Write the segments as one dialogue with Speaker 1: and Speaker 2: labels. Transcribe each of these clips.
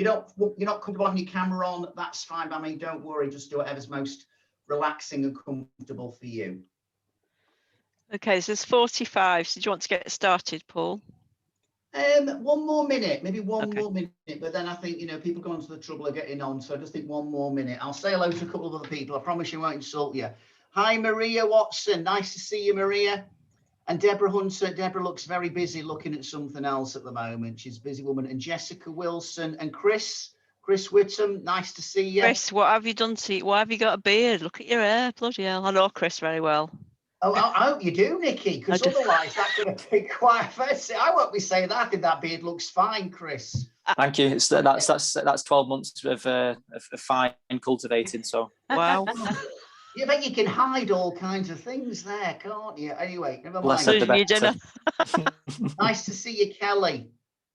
Speaker 1: you're not comfortable having your camera on, that's fine by me. Don't worry, just do whatever's most relaxing and comfortable for you.
Speaker 2: Okay, so it's 45. So do you want to get started, Paul?
Speaker 1: One more minute, maybe one
Speaker 2: Okay.
Speaker 1: more minute, but then I think, people go into the trouble of getting on, so I just think one more minute. I'll say hello to a couple of other people. I promise you won't insult you. Hi, Maria Watson. Nice to see you, Maria. And Deborah Hunter. Deborah looks very busy looking at something else at the moment. She's a busy woman. And Jessica Wilson and Chris Whittam. Nice to see you.
Speaker 2: Chris, what have you done to you? Why have you got a beard? Look at your hair. Bloody hell. I know Chris very well.
Speaker 1: Oh, I hope you do, Nikki, because otherwise that could have been quite offensive. I won't be saying that. I think that beard looks fine, Chris.
Speaker 3: Thank you. That's 12 months of fine cultivated. So
Speaker 2: wow.
Speaker 1: You bet you can hide all kinds of things there, can't you? Anyway, never mind.
Speaker 3: Less of the better.
Speaker 1: Nice to see you, Kelly.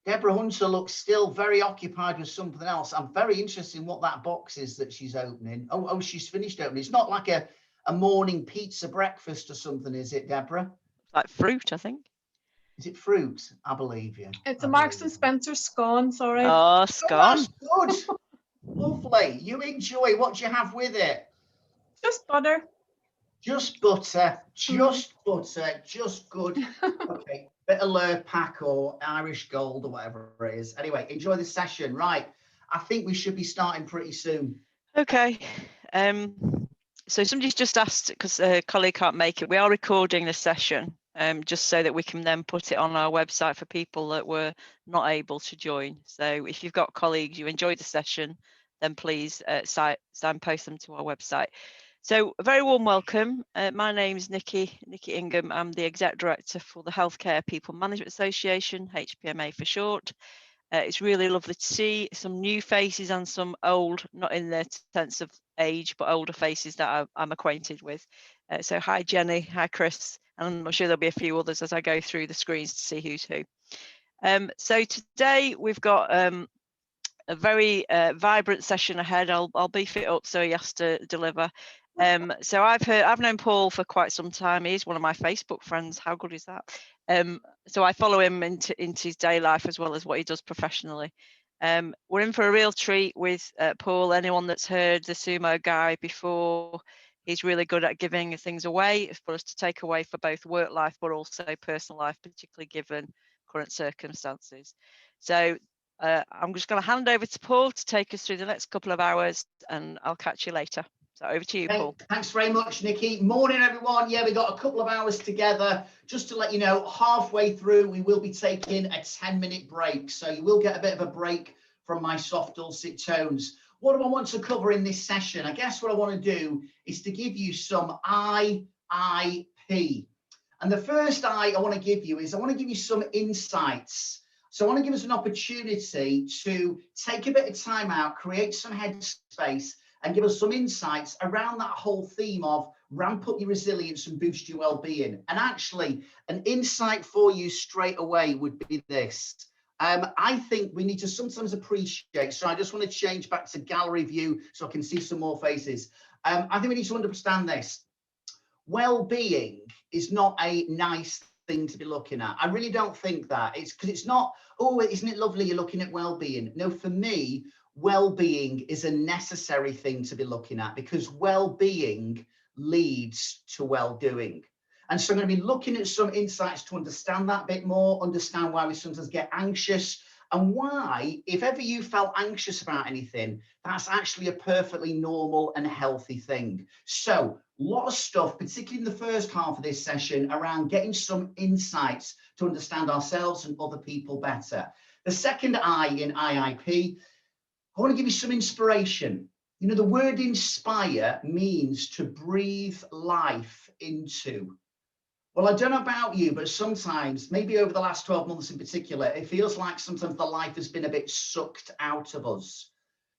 Speaker 1: Deborah Hunter looks still very occupied with something else. I'm very interested in what that box is that she's opening. Oh, she's finished opening. It's not like a morning pizza breakfast or something, is it, Deborah?
Speaker 2: Like fruit, I think.
Speaker 1: Is it fruit? I believe you.
Speaker 4: It's a Marks and Spencer scone, sorry.
Speaker 2: Oh, scone.
Speaker 1: Oh, that's good. Lovely. You enjoy. What do you have with it?
Speaker 4: Just butter.
Speaker 1: Just butter. Just butter. Just good. Okay. Bit of Lurpak or Irish Gold or whatever it is. Anyway, enjoy the session. Right. I think we should be starting pretty soon.
Speaker 2: Okay. So somebody's just asked, because a colleague can't make it, we are recording this session just so that we can then put it on our website for people that were not able to join. So if you've got colleagues, you enjoyed the session, then please signpost them to our website. So a very warm welcome. My name is Nikki Ingham. I'm the Exec Director for the Healthcare People Management Association, HPMA for short. It's really lovely to see some new faces and some old, not in the sense of age, but older faces that I'm acquainted with. So hi, Jenny. Hi, Chris. And I'm sure there'll be a few others as I go through the screens to see who's who. So today we've got a very vibrant session ahead. I'll beef it up so he has to deliver. So I've known Paul for quite some time. He's one of my Facebook friends. How good is that? So I follow him into his day life as well as what he does professionally. We're in for a real treat with Paul. Anyone that's heard the Sumo Guy before, he's really good at giving things away for us to take away for both work life, but also personal life, particularly given current circumstances. So I'm just going to hand over to Paul to take us through the next couple of hours, and I'll catch you later. So over to you, Paul.
Speaker 1: Thanks very much, Nikki. Morning, everyone. Yeah, we got a couple of hours together. Just to let you know, halfway through, we will be taking a 10-minute break. So you will get a bit of a break from my soft, dulcet tones. What do I want to cover in this session? I guess what I want to do is to give you some IIP. And the first I want to give you is I want to give you some insights. So I want to give us an opportunity to take a bit of time out, create some headspace, and give us some insights around that whole theme of ramp up your resilience and boost your well-being. And actually, an insight for you straight away would be this. I think we need to sometimes appreciate, so I just want to change back to gallery view so I can see some more faces. I think we need to understand this. Well-being is not a nice thing to be looking at. I really don't think that. It's because it's not, oh, isn't it lovely you're looking at well-being? No, for me, well-being is a necessary thing to be looking at because well-being leads to well-doing. And so I'm going to be looking at some insights to understand that a bit more, understand why we sometimes get anxious, and why, if ever you felt anxious about anything, that's actually a perfectly normal and healthy thing. So a lot of stuff, particularly in the first half of this session, around getting some insights to understand ourselves and other people better. The second I in IIP, I want to give you some inspiration. You know, the word inspire means to breathe life into. Well, I don't know about you, but sometimes, maybe over the last 12 months in particular, it feels like sometimes the life has been a bit sucked out of us.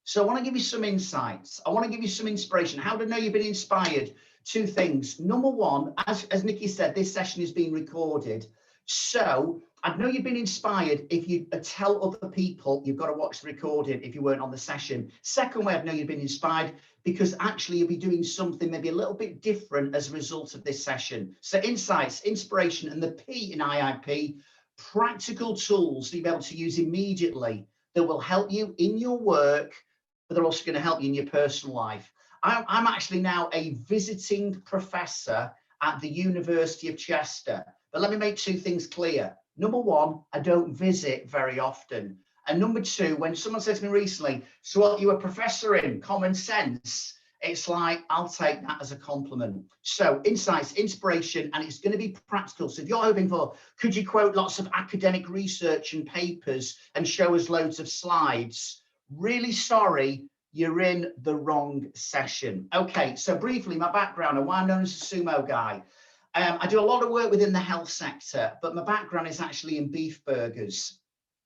Speaker 1: So I want to give you some insights. I want to give you some inspiration. How to know you've been inspired? Two things. Number one, as Nikki said, this session is being recorded. So I know you've been inspired if you tell other people you've got to watch the recording if you weren't on the session. Second way I know you've been inspired because actually you'll be doing something maybe a little bit different as a result of this session. So insights, inspiration, and the P in IIP, practical tools that you'll be able to use immediately that will help you in your work, but they're also going to help you in your personal life. I'm actually now a visiting professor at the University of Chester. But let me make two things clear. Number one, I don't visit very often. And number two, when someone said to me recently, so what, you a professor in common sense? It's like, I'll take that as a compliment. So insights, inspiration, and it's going to be practical. So if you're hoping for, could you quote lots of academic research and papers and show us loads of slides? Really sorry, you're in the wrong session. Okay, so briefly, my background and why I'm known as a sumo guy. I do a lot of work within the health sector, but my background is actually in beef burgers.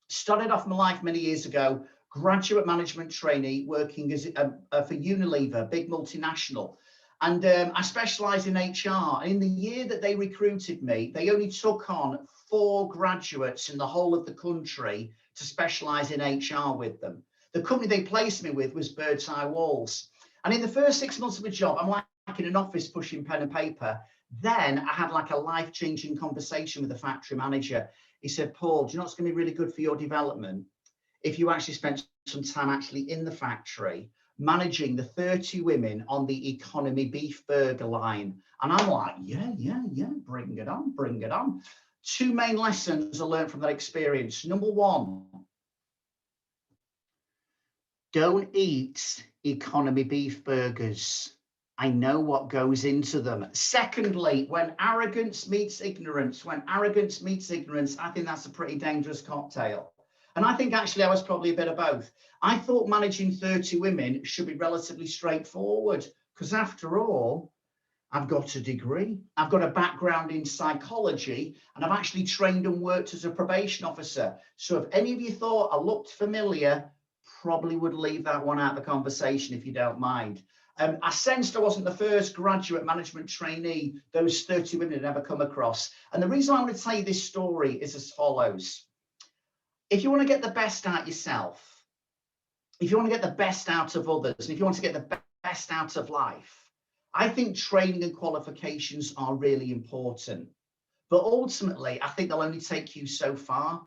Speaker 1: Started off my life many years ago, graduate management trainee working as for Unilever, big multinational. And I specialised in HR. And in the year that they recruited me, they only took on 4 graduates in the whole of the country to specialise in HR with them. The company they placed me with was Birds Eye Walls. And in the first 6 months of my job, I'm like in an office pushing pen and paper. Then I had like a life-changing conversation with the factory manager. He said, Paul, do you know what's going to be really good for your development? If you actually spent some time actually in the factory, managing the 30 women on the economy beef burger line. And I'm like, yeah, bring it on, bring it on. 2 main lessons I learned from that experience. Number one, don't eat economy beef burgers. I know what goes into them. Secondly, when arrogance meets ignorance, I think that's a pretty dangerous cocktail. And I think actually I was probably a bit of both. I thought managing 30 women should be relatively straightforward because after all, I've got a degree, I've got a background in psychology, and I've actually trained and worked as a probation officer. So if any of you thought I looked familiar, probably would leave that one out of the conversation if you don't mind. I sensed I wasn't the first graduate management trainee those 30 women had ever come across. And the reason I want to tell you this story is as follows. If you want to get the best out yourself, if you want to get the best out of others, and if you want to get the best out of life, I think training and qualifications are really important. But ultimately, I think they'll only take you so far,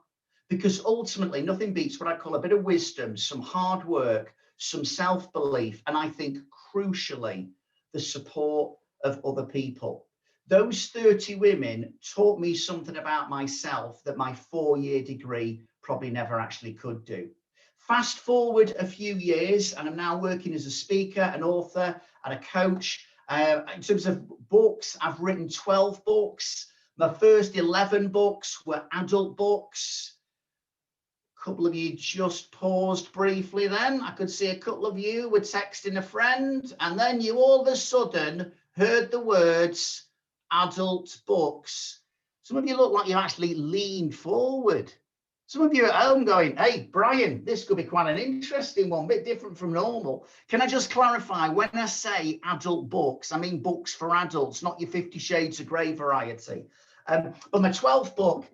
Speaker 1: because ultimately nothing beats what I call a bit of wisdom, some hard work, some self-belief, and I think crucially, the support of other people. Those 30 women taught me something about myself that my 4-year degree probably never actually could do. Fast forward a few years, and I'm now working as a speaker, an author, and a coach. In terms of books, I've written 12 books. My first 11 books were adult books. A couple of you just paused briefly then. I could see a couple of you were texting a friend, and then you all of a sudden heard the words adult books. Some of you look like you actually leaned forward. Some of you at home going, hey, Brian, this could be quite an interesting one, a bit different from normal. Can I just clarify, when I say adult books, I mean books for adults, not your 50 Shades of Grey variety. But my 12th book,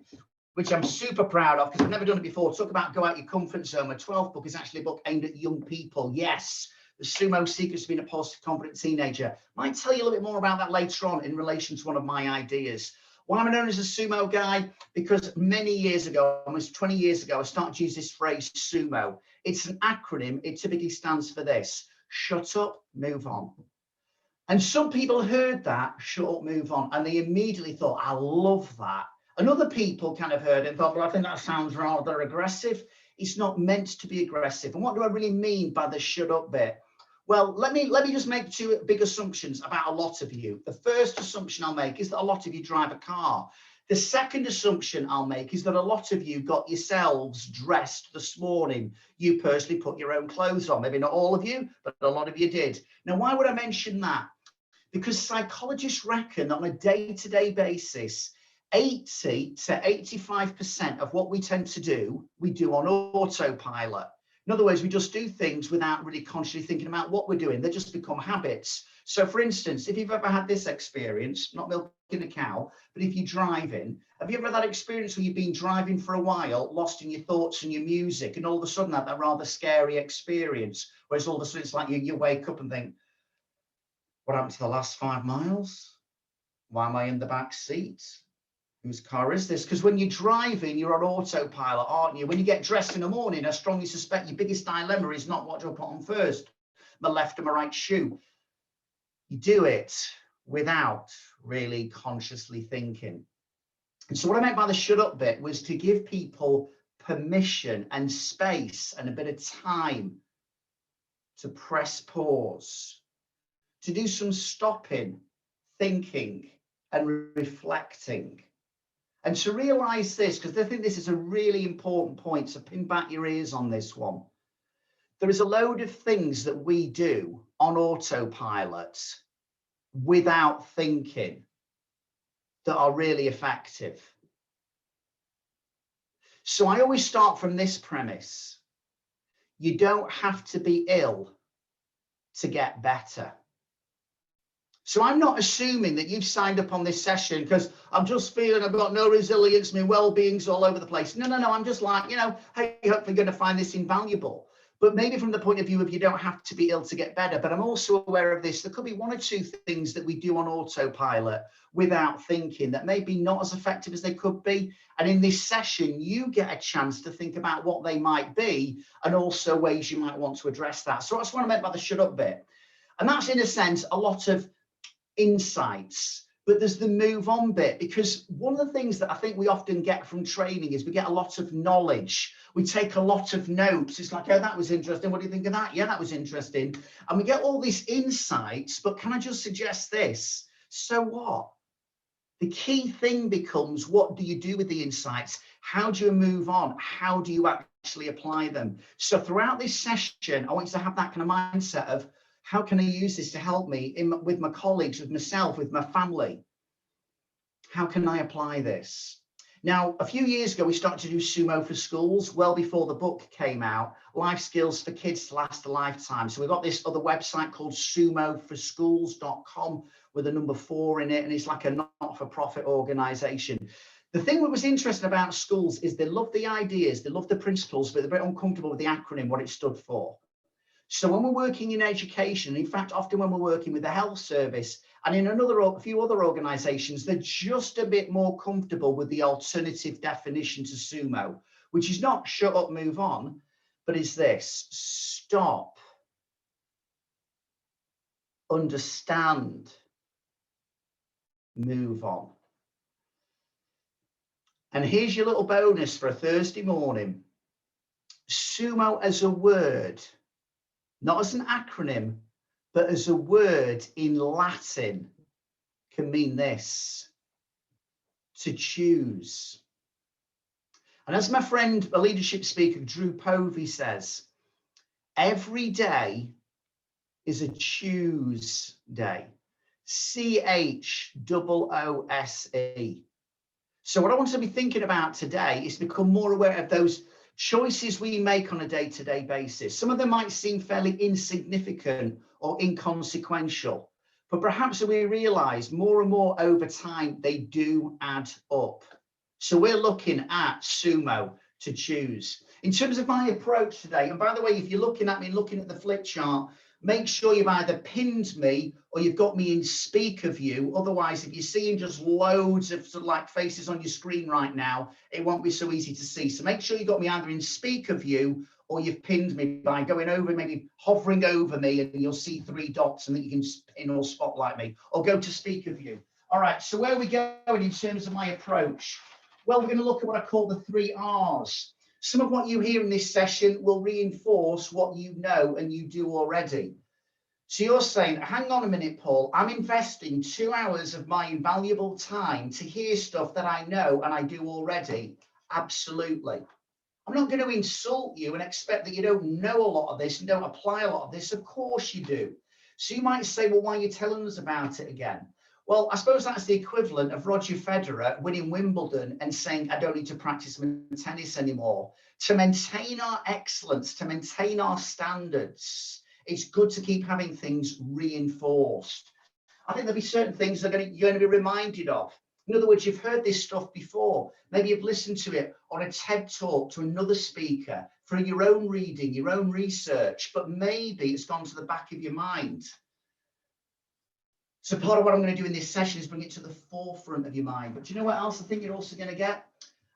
Speaker 1: which I'm super proud of because I've never done it before, talk about go out your comfort zone. My 12th book is actually a book aimed at young people. Yes, The Sumo Secrets of Being a Positive, Confident Teenager. Might tell you a little bit more about that later on in relation to one of my ideas. Why am I known as a sumo guy? Because many years ago, almost 20 years ago, I started to use this phrase sumo. It's an acronym. It typically stands for this: shut up, move on. And some people heard that, shut up, move on, and they immediately thought, I love that. And other people kind of heard it and thought, well, I think that sounds rather aggressive. It's not meant to be aggressive. And what do I really mean by the shut up bit? Well, let me just make 2 big assumptions about a lot of you. The first assumption I'll make is that a lot of you drive a car. The second assumption I'll make is that a lot of you got yourselves dressed this morning. You personally put your own clothes on. Maybe not all of you, but a lot of you did. Now, why would I mention that? Because psychologists reckon that on a day-to-day basis, 80 to 85% of what we tend to do, we do on autopilot. In other words, we just do things without really consciously thinking about what we're doing. They just become habits. So for instance, if you've ever had this experience, not milking a cow, but if you're driving, have you ever had that experience where you've been driving for a while, lost in your thoughts and your music, and all of a sudden that rather scary experience, whereas all of a sudden it's like you wake up and think, what happened to the last 5 miles? Why am I in the back seat? Whose car is this? Because when you're driving, you're on autopilot, aren't you? When you get dressed in the morning, I strongly suspect your biggest dilemma is not what do I put on first, my left or my right shoe. You do it without really consciously thinking. And so what I meant by the shut up bit was to give people permission and space and a bit of time to press pause, to do some stopping, thinking and reflecting. And to realize this, because I think this is a really important point, so pin back your ears on this one. There is a load of things that we do on autopilot without thinking that are really effective. So I always start from this premise. You don't have to be ill to get better. So I'm not assuming that you've signed up on this session because I'm just feeling I've got no resilience, my well-being's all over the place. No, I'm just like, hey, hopefully you're going to find this invaluable. But maybe from the point of view of you don't have to be ill to get better. But I'm also aware of this. There could be one or two things that we do on autopilot without thinking that may be not as effective as they could be. And in this session, you get a chance to think about what they might be and also ways you might want to address that. So that's what I meant by the shut up bit. And that's in a sense, a lot of insights, but there's the move on bit, because one of the things that I think we often get from training is we get a lot of knowledge. We take a lot of notes. It's like, oh, that was interesting. What do you think of that? Yeah, that was interesting. And we get all these insights, but can I just suggest this? So what? The key thing becomes, what do you do with the insights? How do you move on? How do you actually apply them? So throughout this session, I want you to have that kind of mindset of, how can I use this to help me with my colleagues, with myself, with my family? How can I apply this? Now, a few years ago, we started to do Sumo for schools, well before the book came out, Life Skills for Kids to Last a Lifetime. So we've got this other website called sumoforschools.com with a number 4 in it, and it's like a not-for-profit organization. The thing that was interesting about schools is they love the ideas, they love the principles, but they're very uncomfortable with the acronym, what it stood for. So when we're working in education, in fact, often when we're working with the health service and in a few other organizations, they're just a bit more comfortable with the alternative definition to sumo, which is not shut up, move on, but is this: stop, understand, move on. And here's your little bonus for a Thursday morning. Sumo as a word, not as an acronym, but as a word in Latin, can mean this: to choose. And as my friend, a leadership speaker, Drew Povey says, every day is a choose day. CHOOSE. So what I want to be thinking about today is to become more aware of those choices we make on a day-to-day basis. Some of them might seem fairly insignificant or inconsequential, but perhaps we realize more and more over time, they do add up. So we're looking at Sumo, to choose. In terms of my approach today, and by the way, if you're looking at me, looking at the flip chart, make sure you've either pinned me or you've got me in speaker view. Otherwise, if you're seeing just loads of sort of like faces on your screen right now, it won't be so easy to see. So make sure you've got me either in speaker view or you've pinned me by going over, maybe hovering over me, and you'll see 3 dots and then you can pin or spotlight me, or go to speaker view. All right, so where are we going in terms of my approach? Well, we're going to look at what I call the 3 R's. Some of what you hear in this session will reinforce what you know and you do already. So you're saying, hang on a minute, Paul, I'm investing 2 hours of my invaluable time to hear stuff that I know and I do already. Absolutely. I'm not going to insult you and expect that you don't know a lot of this and don't apply a lot of this. Of course you do. So you might say, well, why are you telling us about it again? Well, I suppose that's the equivalent of Roger Federer winning Wimbledon and saying, I don't need to practice my tennis anymore. To maintain our excellence, to maintain our standards, it's good to keep having things reinforced. I think there'll be certain things that you're going to be reminded of. In other words, you've heard this stuff before. Maybe you've listened to it on a TED talk to another speaker for your own reading, your own research, but maybe it's gone to the back of your mind. So part of what I'm going to do in this session is bring it to the forefront of your mind. But do you know what else I think you're also going to get?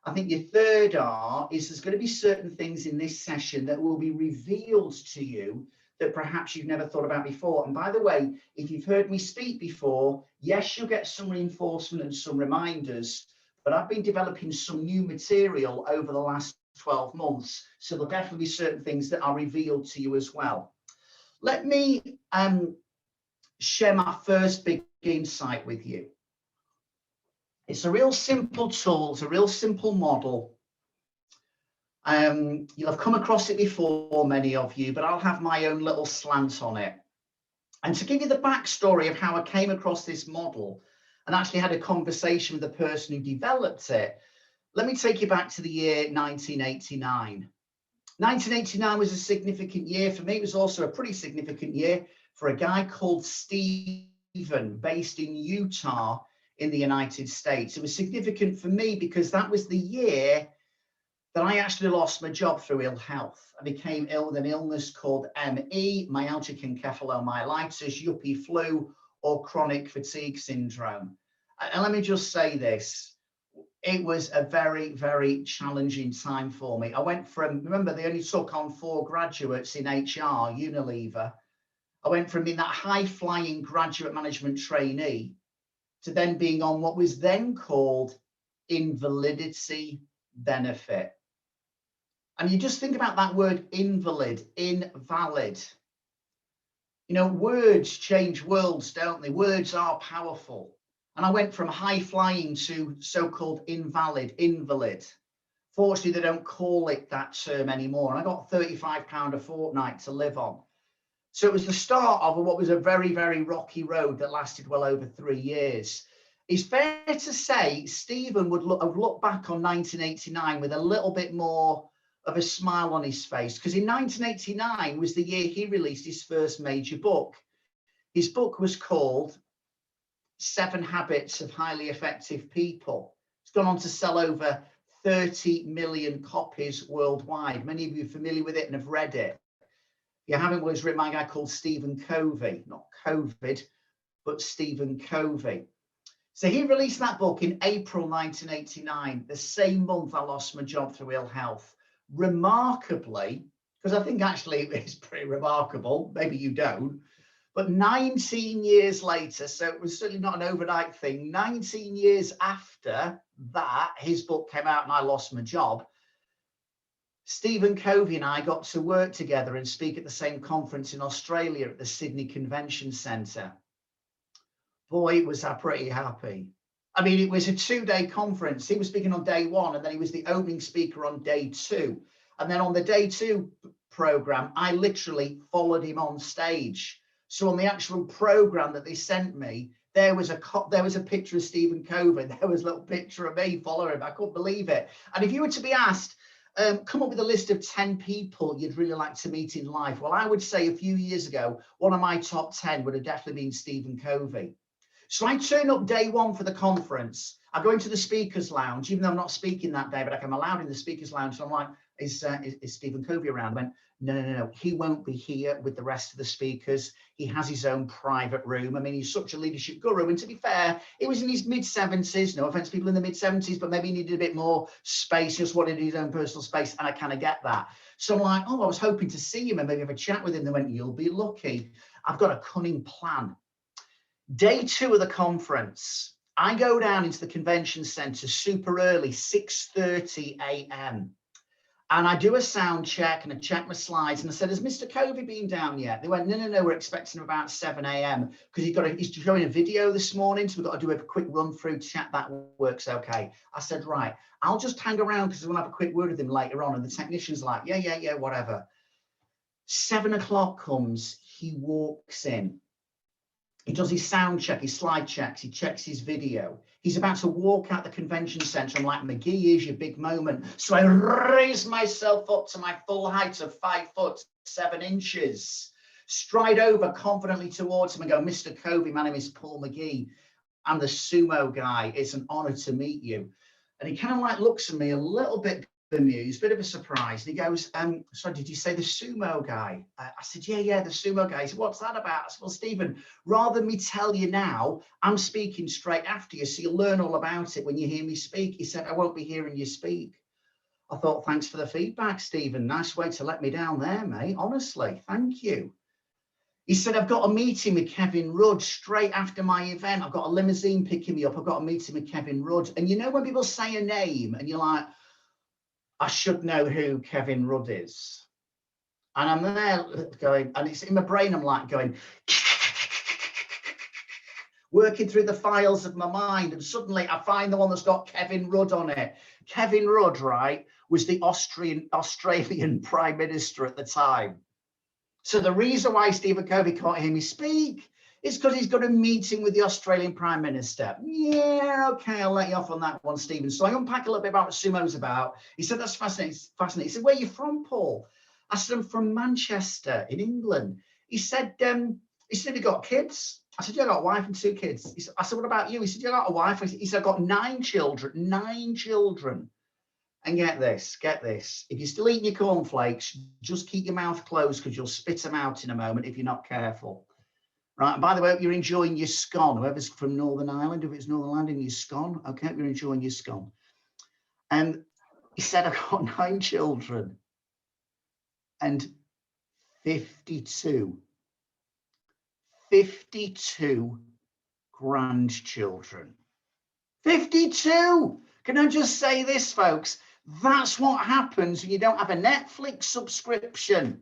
Speaker 1: I think your third R is there's going to be certain things in this session that will be revealed to you that perhaps you've never thought about before. And by the way, if you've heard me speak before, yes, you'll get some reinforcement and some reminders, but I've been developing some new material over the last 12 months. So there'll definitely be certain things that are revealed to you as well. Let me share my first big insight with you. It's a real simple tool, it's a real simple model. You'll have come across it before, many of you, but I'll have my own little slant on it. And to give you the backstory of how I came across this model and actually had a conversation with the person who developed it, let me take you back to the year 1989. 1989 was a significant year for me. It was also a pretty significant year for a guy called Stephen, based in Utah in the United States. It was significant for me because that was the year that I actually lost my job through ill health. I became ill with an illness called ME, myalgic encephalomyelitis, yuppie flu, or chronic fatigue syndrome. And let me just say this, it was a very, very challenging time for me. I went from, remember, they only took on 4 graduates in HR, Unilever. I went from being that high-flying graduate management trainee to then being on what was then called invalidity benefit. And you just think about that word invalid, invalid. You know, words change worlds, don't they? Words are powerful. And I went from high-flying to so-called invalid. Fortunately, they don't call it that term anymore. And I got £35 a fortnight to live on. So it was the start of what was a very, very rocky road that lasted well over 3 years. It's fair to say Stephen would have looked back on 1989 with a little bit more of a smile on his face, because in 1989 was the year he released his first major book. His book was called 7 Habits of Highly Effective People. It's gone on to sell over 30 million copies worldwide. Many of you are familiar with it and have read it. You haven't, was written by a guy called Stephen Covey, not COVID, but Stephen Covey. So he released that book in April 1989, the same month I lost my job through ill health. Remarkably, because I think actually it's pretty remarkable, maybe you don't, but 19 years later, so it was certainly not an overnight thing, 19 years after that, his book came out and I lost my job. Stephen Covey and I got to work together and speak at the same conference in Australia at the Sydney Convention Centre. Boy, was I pretty happy. I mean, it was a 2-day conference. He was speaking on day 1, and then he was the opening speaker on day 2. And then on the day 2 program, I literally followed him on stage. So on the actual program that they sent me, there was a picture of Stephen Covey. There was a little picture of me following him. I couldn't believe it. And if you were to be asked, come up with a list of 10 people you'd really like to meet in life, well, I would say a few years ago, one of my top 10 would have definitely been Stephen Covey. So I turn up day 1 for the conference. I go into the speaker's lounge, even though I'm not speaking that day, but I'm allowed in the speaker's lounge. So I'm like, is Stephen Covey around? I went, no, he won't be here with the rest of the speakers. He has his own private room. I mean, he's such a leadership guru. And to be fair, he was in his mid-70s. No offense to people in the mid-70s, but maybe he needed a bit more space, just wanted his own personal space. And I kind of get that. So I'm like, oh, I was hoping to see him and maybe have a chat with him. They went, you'll be lucky. I've got a cunning plan. Day 2 of the conference, I go down into the convention center super early, 6:30 a.m. And I do a sound check and I check my slides. And I said, has Mr. Covey been down yet? They went, no, we're expecting him about 7 a.m. because he's showing a video this morning. So we've got to do a quick run through to check that works okay. I said, right, I'll just hang around because we'll have a quick word with him later on. And the technician's like, yeah, whatever. 7 o'clock comes, he walks in. He does his sound check, his slide checks, he checks his video. He's about to walk out the convention center. I'm like, McGee, here's your big moment. So I raise myself up to my full height of 5'7", stride over confidently towards him and go, Mr. Covey, my name is Paul McGee. I'm the sumo guy. It's an honor to meet you. And he kind of like looks at me a little bit bemused, bit of a surprise. And he goes, sorry, did you say the sumo guy? I said, yeah, the sumo guy. He said, what's that about? I said, well, Stephen, rather than me tell you now, I'm speaking straight after you, so you'll learn all about it when you hear me speak. He said, I won't be hearing you speak. I thought, thanks for the feedback, Stephen. Nice way to let me down there, mate. Honestly, thank you. He said, I've got a meeting with Kevin Rudd straight after my event. I've got a limousine picking me up. I've got a meeting with Kevin Rudd. And you know when people say a name and you're like, I should know who Kevin Rudd is. And I'm there going, and it's in my brain, I'm like going, working through the files of my mind. And suddenly I find the one that's got Kevin Rudd on it. Kevin Rudd, right, was the Australian Prime Minister at the time. So the reason why Stephen Covey can't hear me speak is because he's got a meeting with the Australian Prime Minister. Yeah, okay, I'll let you off on that one, Stephen. So I unpack a little bit about what sumo's about. He said, that's fascinating. He said, where are you from, Paul? I said, I'm from Manchester in England. He said, have you got kids? I said, yeah, I got a wife and 2 kids. I said, what about you? He said, yeah, I got a wife. He said, I've got 9 children, 9 children. And get this. If you're still eating your cornflakes, just keep your mouth closed because you'll spit them out in a moment if you're not careful. Right. And by the way, hope you're enjoying your scone. Whoever's from Northern Ireland, if it's Northern Ireland, your scone. Okay, you're enjoying your scone. And he said, I've got 9 children and 52 grandchildren. 52. Can I just say this, folks? That's what happens when you don't have a Netflix subscription.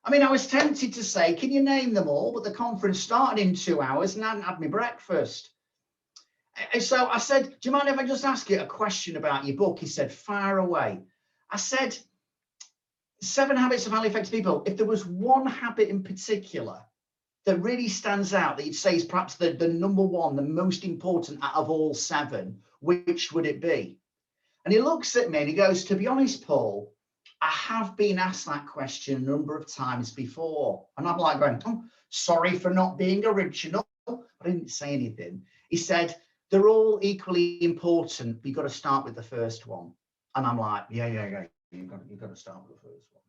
Speaker 1: I mean, I was tempted to say, can you name them all? But the conference started in 2 hours and I hadn't had my breakfast. And so I said, do you mind if I just ask you a question about your book? He said, fire away. I said, 7 Habits of Highly Effective People. If there was one habit in particular that really stands out that you'd say is perhaps the number one, the most important out of all 7, which would it be? And he looks at me and he goes, to be honest, Paul, I have been asked that question a number of times before. And I'm like going, oh, sorry for not being original. I didn't say anything. He said, they're all equally important, but you've got to start with the first one. And I'm like, yeah. You've got to start with the first one.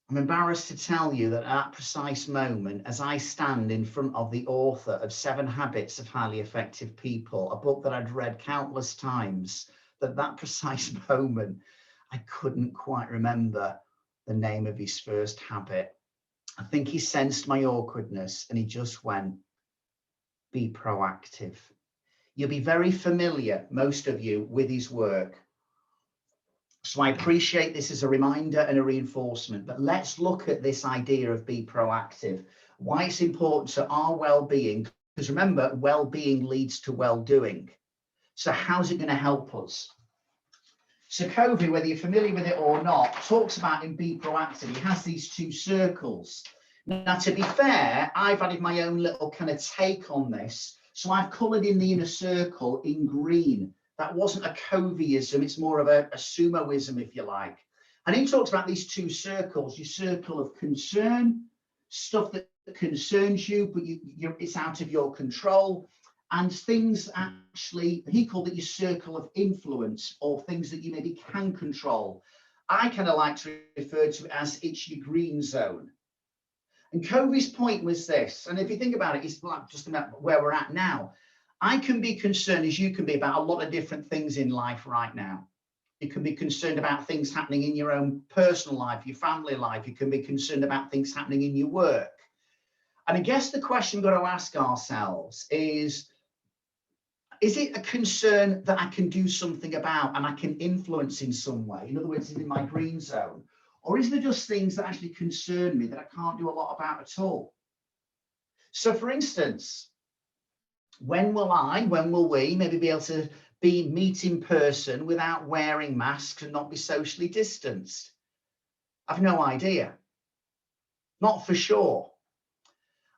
Speaker 1: I'm embarrassed to tell you that at that precise moment, as I stand in front of the author of 7 Habits of Highly Effective People, a book that I'd read countless times, that precise moment, I couldn't quite remember the name of his first habit. I think he sensed my awkwardness and he just went, be proactive. You'll be very familiar, most of you, with his work. So I appreciate this as a reminder and a reinforcement, but let's look at this idea of be proactive, why it's important to our well-being, because remember, well-being leads to well-doing. So how's it going to help us? So Covey, whether you're familiar with it or not, talks about in be proactive. He has these 2 circles. Now, to be fair, I've added my own little kind of take on this. So I've coloured in the inner circle in green. That wasn't a Coveyism, it's more of a sumoism, if you like. And he talks about these 2 circles, your circle of concern, stuff that concerns you, but it's out of your control, and things actually, he called it your circle of influence, or things that you maybe can control. I kind of like to refer to it as it's your green zone. And Covey's point was this, and if you think about it, it's like just about where we're at now. I can be concerned, as you can be, about a lot of different things in life right now. You can be concerned about things happening in your own personal life, your family life. You can be concerned about things happening in your work. And I guess the question we've got to ask ourselves is it a concern that I can do something about and I can influence in some way? In other words, is it in my green zone? Or is there just things that actually concern me that I can't do a lot about at all? So for instance, when will we maybe be able to meet in person without wearing masks and not be socially distanced? I've no idea. Not for sure.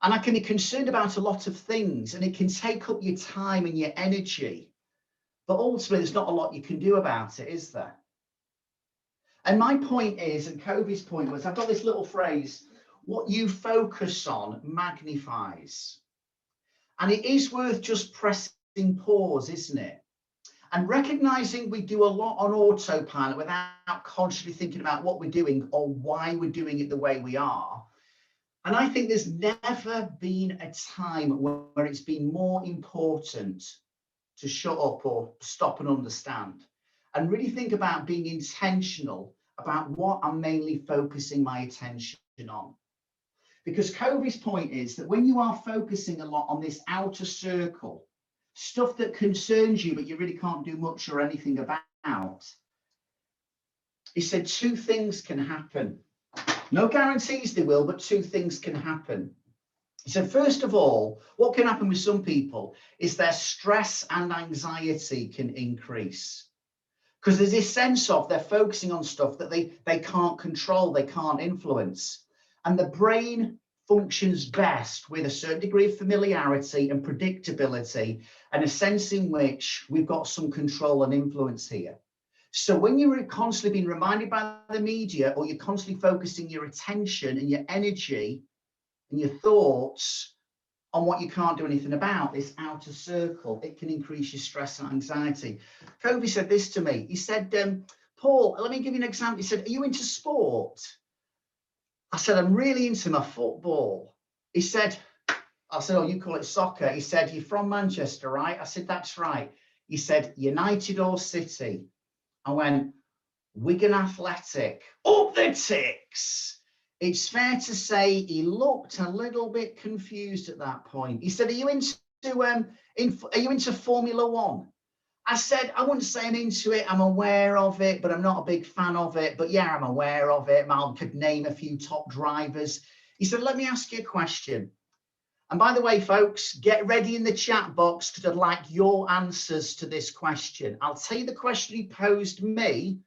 Speaker 1: And I can be concerned about a lot of things and it can take up your time and your energy. But ultimately, there's not a lot you can do about it, is there? And my point is, and Covey's point was, I've got this little phrase, what you focus on magnifies. And it is worth just pressing pause, isn't it? And recognizing we do a lot on autopilot without consciously thinking about what we're doing or why we're doing it the way we are. And I think there's never been a time where it's been more important to shut up or stop and understand and really think about being intentional about what I'm mainly focusing my attention on. Because Covey's point is that when you are focusing a lot on this outer circle, stuff that concerns you, but you really can't do much or anything about, he said two things can happen. No guarantees they will, but two things can happen. He said, first of all, what can happen with some people is their stress and anxiety can increase. Because there's this sense of they're focusing on stuff that they can't control, they can't influence. And the brain functions best with a certain degree of familiarity and predictability and a sense in which we've got some control and influence here. So when you're constantly being reminded by the media, or you're constantly focusing your attention and your energy and your thoughts on what you can't do anything about, this outer circle, it can increase your stress and anxiety. Covey said this to me. He said, Paul, let me give you an example. He said, are you into sport? I said, I'm really into my football. He said, I said, oh, you call it soccer. He said, you're from Manchester, right? I said, that's right. He said, United or City? I went, Wigan Athletic. Up the ticks. It's fair to say he looked a little bit confused at that point. He said, are you into Formula One? I said, I wouldn't say I'm into it. I'm aware of it, but I'm not a big fan of it. But yeah, I'm aware of it. I could name a few top drivers. He said, let me ask you a question. And by the way, folks, get ready in the chat box because I'd like your answers to this question. I'll tell you the question he posed me.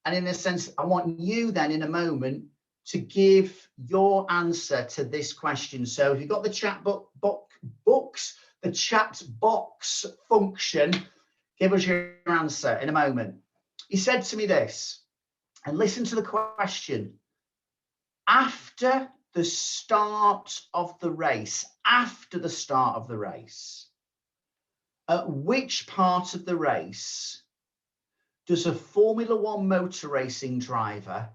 Speaker 1: And in a sense, I want you then in a moment to give your answer to this question. So if you've got the chat the chat box function, give us your answer in a moment. He said to me this, and listen to the question. After the start of the race, at which part of the race does a Formula One motor racing driver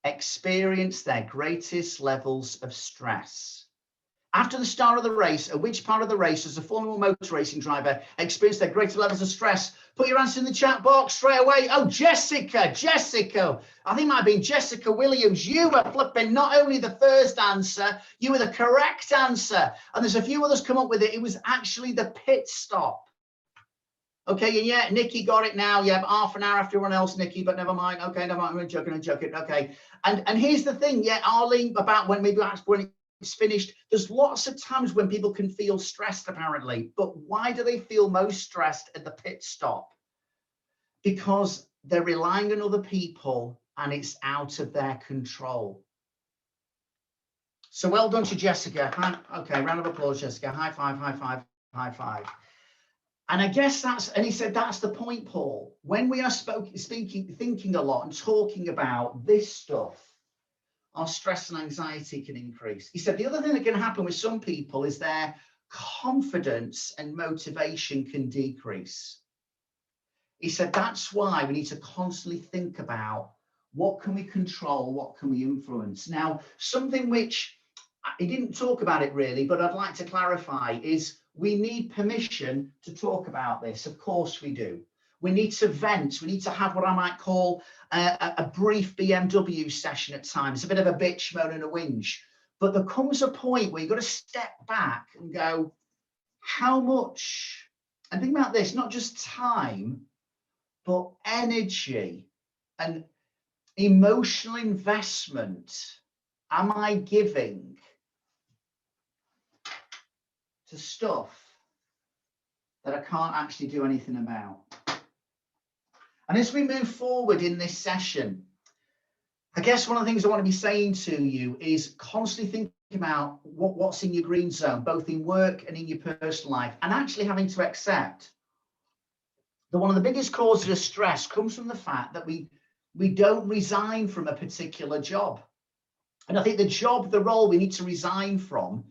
Speaker 1: experience their greatest levels of stress? After the start of the race, at which part of the race does a Formula One motor racing driver experience their greatest levels of stress? Put your answer in the chat box straight away. Oh, Jessica. I think it might have been Jessica Williams. You were flipping not only the first answer, you were the correct answer. And there's a few others come up with it. It was actually the pit stop. Okay, and yeah, Nikki got it now. Yeah, half an hour after everyone else, Nikki, but never mind. Okay, never mind. I'm joking. Okay. And here's the thing. Yeah, Arlene, about when it's finished, there's lots of times when people can feel stressed apparently, but why do they feel most stressed at the pit stop? Because they're relying on other people and it's out of their control. So well done to Jessica. Okay, round of applause, Jessica. High five. And I guess and he said, that's the point, Paul. When we are thinking a lot and talking about this stuff, our stress and anxiety can increase. He said the other thing that can happen with some people is their confidence and motivation can decrease. He said that's why we need to constantly think about what can we control, what can we influence. Now, something which he didn't talk about it really, but I'd like to clarify is we need permission to talk about this. Of course we do. We need to vent. We need to have what I might call a brief BMW session at times, a bit of a bitch, moan and a whinge. But there comes a point where you've got to step back and go, how much, and think about this, not just time, but energy and emotional investment am I giving to stuff that I can't actually do anything about? And as we move forward in this session, I guess one of the things I want to be saying to you is constantly thinking about what's in your green zone, both in work and in your personal life, and actually having to accept that one of the biggest causes of stress comes from the fact that we don't resign from a particular job. And I think the role we need to resign from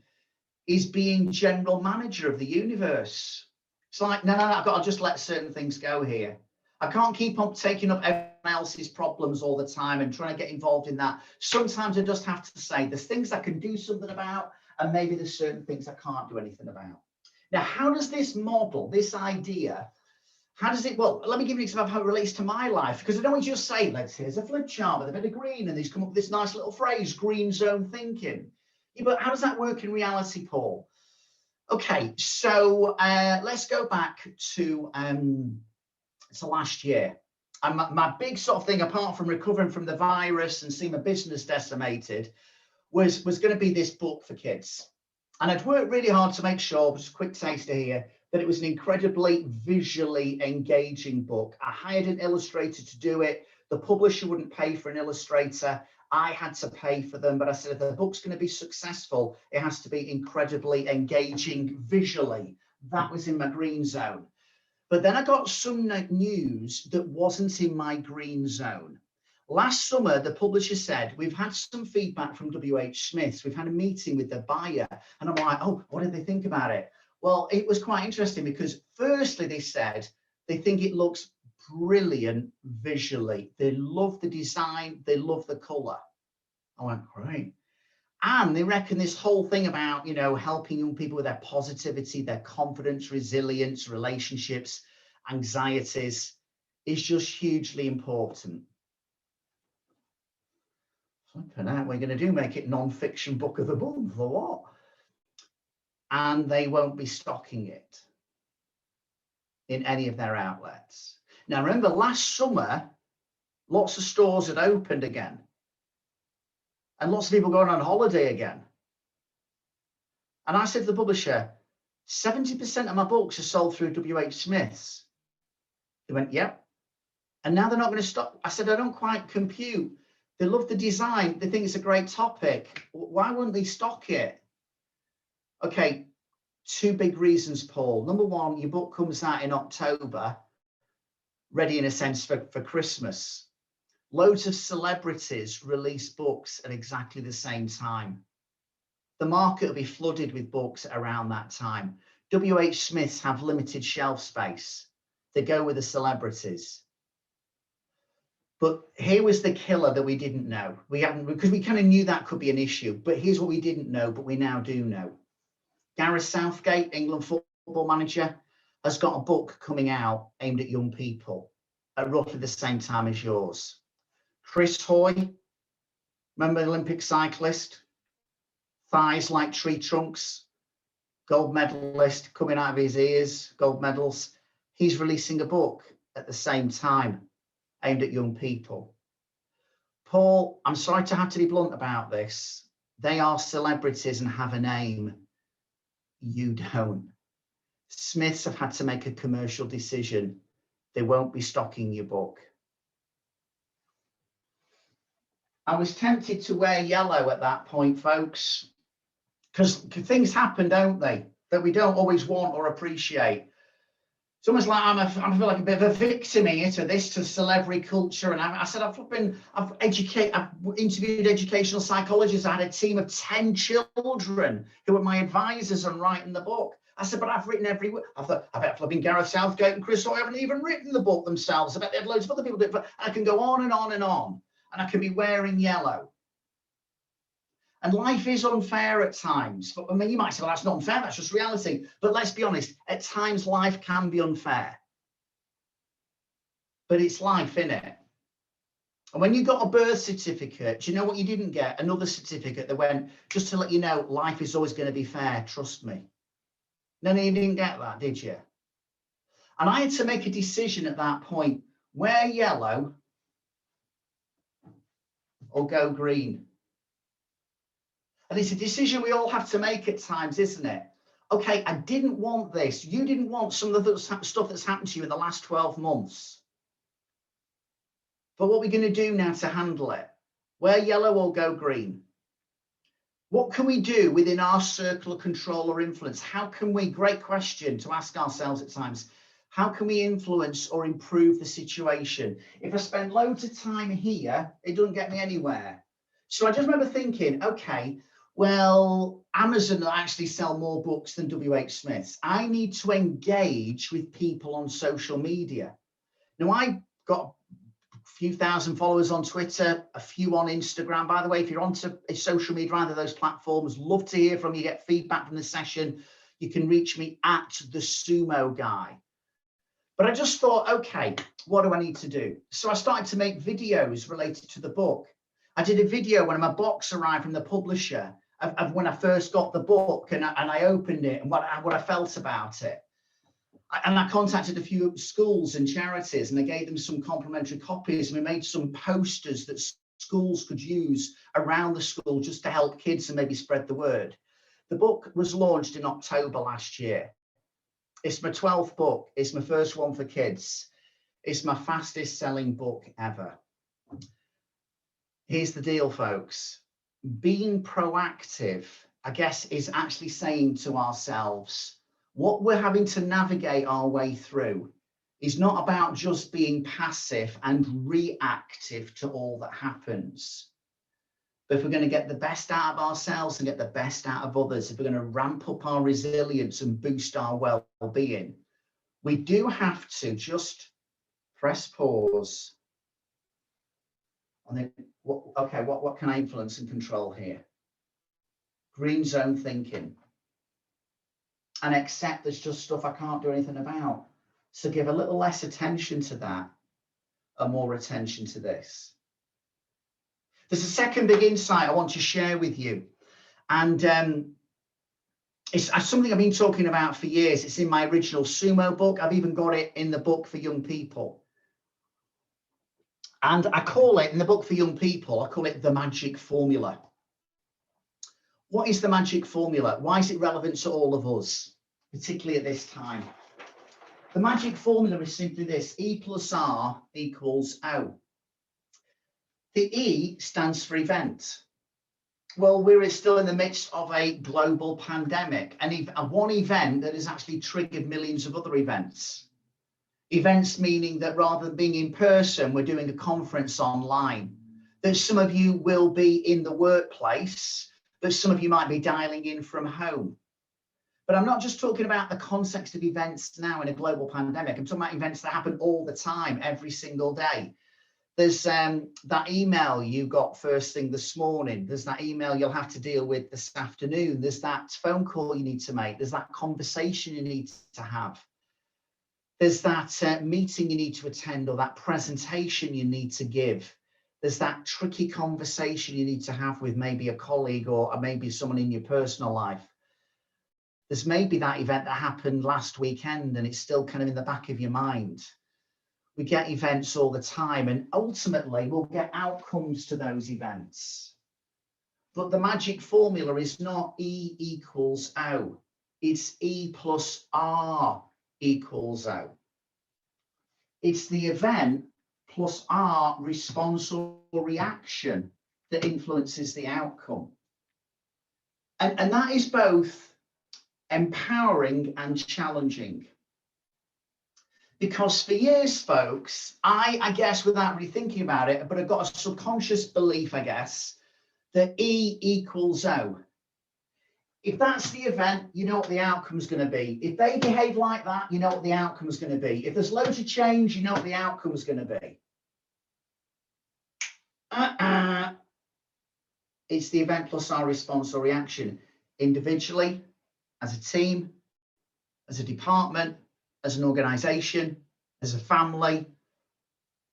Speaker 1: is being general manager of the universe. It's like, no, I've got to just let certain things go here. I can't keep on taking up everyone else's problems all the time and trying to get involved in that. Sometimes I just have to say there's things I can do something about, and maybe there's certain things I can't do anything about. Now, how does this model, this idea, how does it, well, let me give you an example of how it relates to my life, because I don't want you to just say, here's a flip chart with a bit of green, and he's come up with this nice little phrase, green zone thinking. Yeah, but how does that work in reality, Paul? Okay, so let's go back to last year. And my big sort of thing, apart from recovering from the virus and seeing my business decimated, was going to be this book for kids. And I'd worked really hard to make sure, just a quick taster here, that it was an incredibly visually engaging book. I hired an illustrator to do it. The publisher wouldn't pay for an illustrator. I had to pay for them, but I said, if the book's going to be successful, it has to be incredibly engaging visually. That was in my green zone. But then I got some news that wasn't in my green zone. Last summer, the publisher said, we've had some feedback from WH Smith's. We've had a meeting with the buyer. And I'm like, oh, what did they think about it? Well, it was quite interesting because firstly, they said they think it looks brilliant visually. They love the design. They love the color. I went, great. And they reckon this whole thing about, you know, helping young people with their positivity, their confidence, resilience, relationships, anxieties is just hugely important. Flipping out, we're going to do make it non-fiction book of the month or what? And they won't be stocking it in any of their outlets. Now, remember, last summer, lots of stores had opened again. And lots of people going on holiday again. And I said to the publisher, 70% of my books are sold through WH Smith's. They went, yep. And now they're not going to stop. I said, I don't quite compute. They love the design. They think it's a great topic. Why wouldn't they stock it? Okay, two big reasons, Paul. Number one, your book comes out in October, ready in a sense for Christmas. Loads of celebrities release books at exactly the same time. The market will be flooded with books around that time. WH Smiths have limited shelf space. They go with the celebrities. But here was the killer that we didn't know. We hadn't, because we kind of knew that could be an issue. But here's what we didn't know, but we now do know. Gareth Southgate, England football manager, has got a book coming out aimed at young people at roughly the same time as yours. Chris Hoy, remember the Olympic cyclist? Thighs like tree trunks, gold medalist coming out of his ears, gold medals. He's releasing a book at the same time aimed at young people. Paul, I'm sorry to have to be blunt about this. They are celebrities and have a name. You don't. Smiths have had to make a commercial decision. They won't be stocking your book. I was tempted to wear yellow at that point, folks, because things happen, don't they, that we don't always want or appreciate. It's almost like I feel like a bit of a victim here to this, to celebrity culture. And I said, I've interviewed educational psychologists. I had a team of 10 children who were my advisors on writing the book. I said, but I've written every word. I thought, I bet flipping Gareth Southgate and Chris Hoy haven't even written the book themselves. I bet they had loads of other people do it. But I can go on and on and on. And I can be wearing yellow. And life is unfair at times. But I mean, you might say, well, that's not unfair, that's just reality. But let's be honest, at times life can be unfair. But it's life, innit? And when you got a birth certificate, do you know what you didn't get? Another certificate that went, just to let you know, life is always going to be fair, trust me. No, you didn't get that, did you? And I had to make a decision at that point, wear yellow or go green. And it's a decision we all have to make at times, isn't it? Okay, I didn't want this. You didn't want some of the stuff that's happened to you in the last 12 months. But what are we going to do now to handle it? Wear yellow or go green? What can we do within our circle of control or influence? How can we, great question to ask ourselves at times, how can we influence or improve the situation? If I spend loads of time here, it doesn't get me anywhere. So I just remember thinking, okay, Well, Amazon will actually sell more books than WH Smith's. I need to engage with people on social media. Now, I've got a few thousand followers on Twitter, a few on Instagram. By the way, if you're onto a social media, either of those platforms, love to hear from you, get feedback from the session. You can reach me at the Sumo Guy. But I just thought, okay, what do I need to do? So I started to make videos related to the book. I did a video when my box arrived from the publisher of when I first got the book and I opened it and what I felt about it. And I contacted a few schools and charities and I gave them some complimentary copies. And we made some posters that schools could use around the school just to help kids and maybe spread the word. The book was launched in October last year. It's my 12th book. It's my first one for kids. It's my fastest selling book ever. Here's the deal, folks. Being proactive, I guess, is actually saying to ourselves, what we're having to navigate our way through is not about just being passive and reactive to all that happens. But if we're going to get the best out of ourselves and get the best out of others, if we're going to ramp up our resilience and boost our well-being, we do have to just press pause. And then, what can I influence and control here? Green zone thinking. And accept there's just stuff I can't do anything about. So give a little less attention to that and more attention to this. There's a second big insight I want to share with you. And it's something I've been talking about for years. It's in my original Sumo book. I've even got it in the book for young people. And I call it, in the book for young people, I call it the magic formula. What is the magic formula? Why is it relevant to all of us, particularly at this time? The magic formula is simply this: E plus R equals O. The E stands for event. Well, we're still in the midst of a global pandemic, and one event that has actually triggered millions of other events. Events meaning that rather than being in person, we're doing a conference online. That some of you will be in the workplace, but some of you might be dialing in from home. But I'm not just talking about the context of events now in a global pandemic. I'm talking about events that happen all the time, every single day. There's that email you got first thing this morning. There's that email you'll have to deal with this afternoon. There's that phone call you need to make. There's that conversation you need to have. There's that meeting you need to attend or that presentation you need to give. There's that tricky conversation you need to have with maybe a colleague or maybe someone in your personal life. There's maybe that event that happened last weekend and it's still kind of in the back of your mind. We get events all the time and ultimately we'll get outcomes to those events. But the magic formula is not E equals O. It's E plus R equals O. It's the event plus R response or reaction that influences the outcome. And that is both empowering and challenging. Because for years, folks, I guess without really thinking about it, but I've got a subconscious belief, I guess, that E equals O. If that's the event, you know what the outcome's going to be. If they behave like that, you know what the outcome's going to be. If there's loads of change, you know what the outcome's going to be. It's the event plus our response or reaction. Individually, as a team, as a department, as an organization, as a family,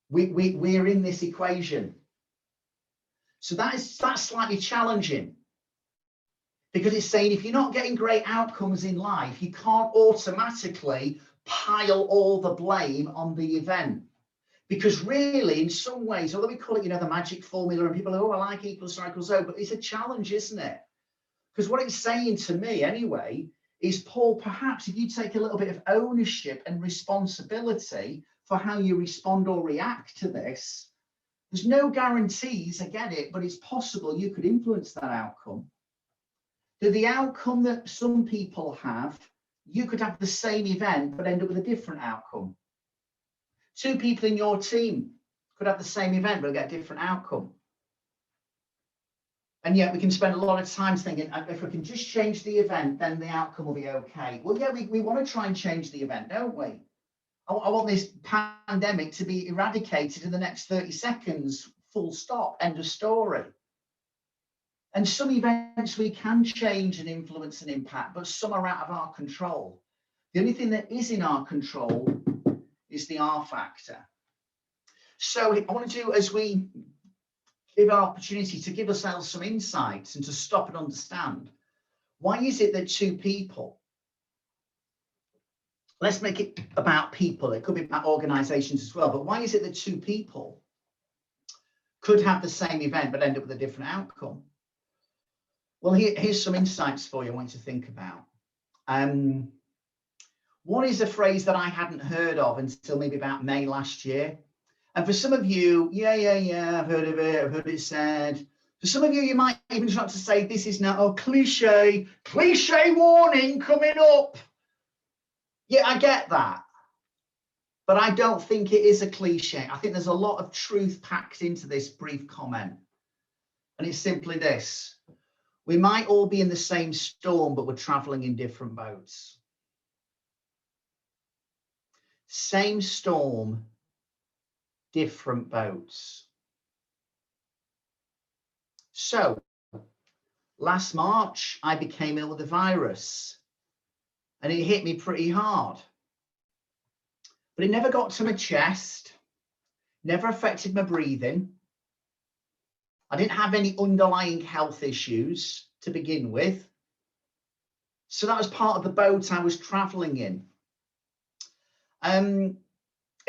Speaker 1: we're in this equation. So that's slightly challenging. Because it's saying if you're not getting great outcomes in life, you can't automatically pile all the blame on the event. Because really, in some ways, although we call it, the magic formula, and people are, oh, I like E plus R equals O, but it's a challenge, isn't it? Because what it's saying to me anyway is, Paul, perhaps if you take a little bit of ownership and responsibility for how you respond or react to this, there's no guarantees, I get it, but it's possible you could influence that outcome. The outcome that some people have, you could have the same event, but end up with a different outcome. Two people in your team could have the same event, but get a different outcome. And yet we can spend a lot of time thinking, if we can just change the event, then the outcome will be okay. Well, yeah, we want to try and change the event, don't we? I want this pandemic to be eradicated in the next 30 seconds, full stop, end of story. And some events we can change and influence and impact, but some are out of our control. The only thing that is in our control is the R factor. So I want to do, as we give our opportunity to give ourselves some insights and to stop and understand, why is it that two people, let's make it about people, it could be about organizations as well, but why is it that two people could have the same event but end up with a different outcome? Well, here's some insights for you I want you to think about. One is a phrase that I hadn't heard of until maybe about May last year. And for some of you, yeah, I've heard of it, I've heard it said. For some of you, you might even try to say, this is now a cliche warning coming up. Yeah, I get that. But I don't think it is a cliche. I think there's a lot of truth packed into this brief comment. And it's simply this. We might all be in the same storm, but we're traveling in different boats. Same storm, different boats. So last March, I became ill with the virus and it hit me pretty hard. But it never got to my chest, never affected my breathing. I didn't have any underlying health issues to begin with. So that was part of the boat I was traveling in.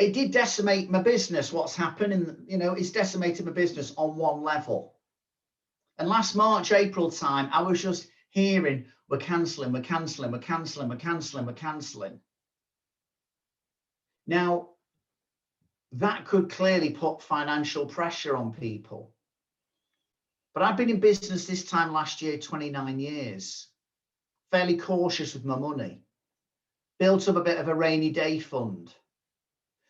Speaker 1: It did decimate my business, what's happened, and it's decimated my business on one level. And last March, April time, I was just hearing, we're cancelling. Now, that could clearly put financial pressure on people. But I've been in business this time last year, 29 years, fairly cautious with my money, built up a bit of a rainy day fund.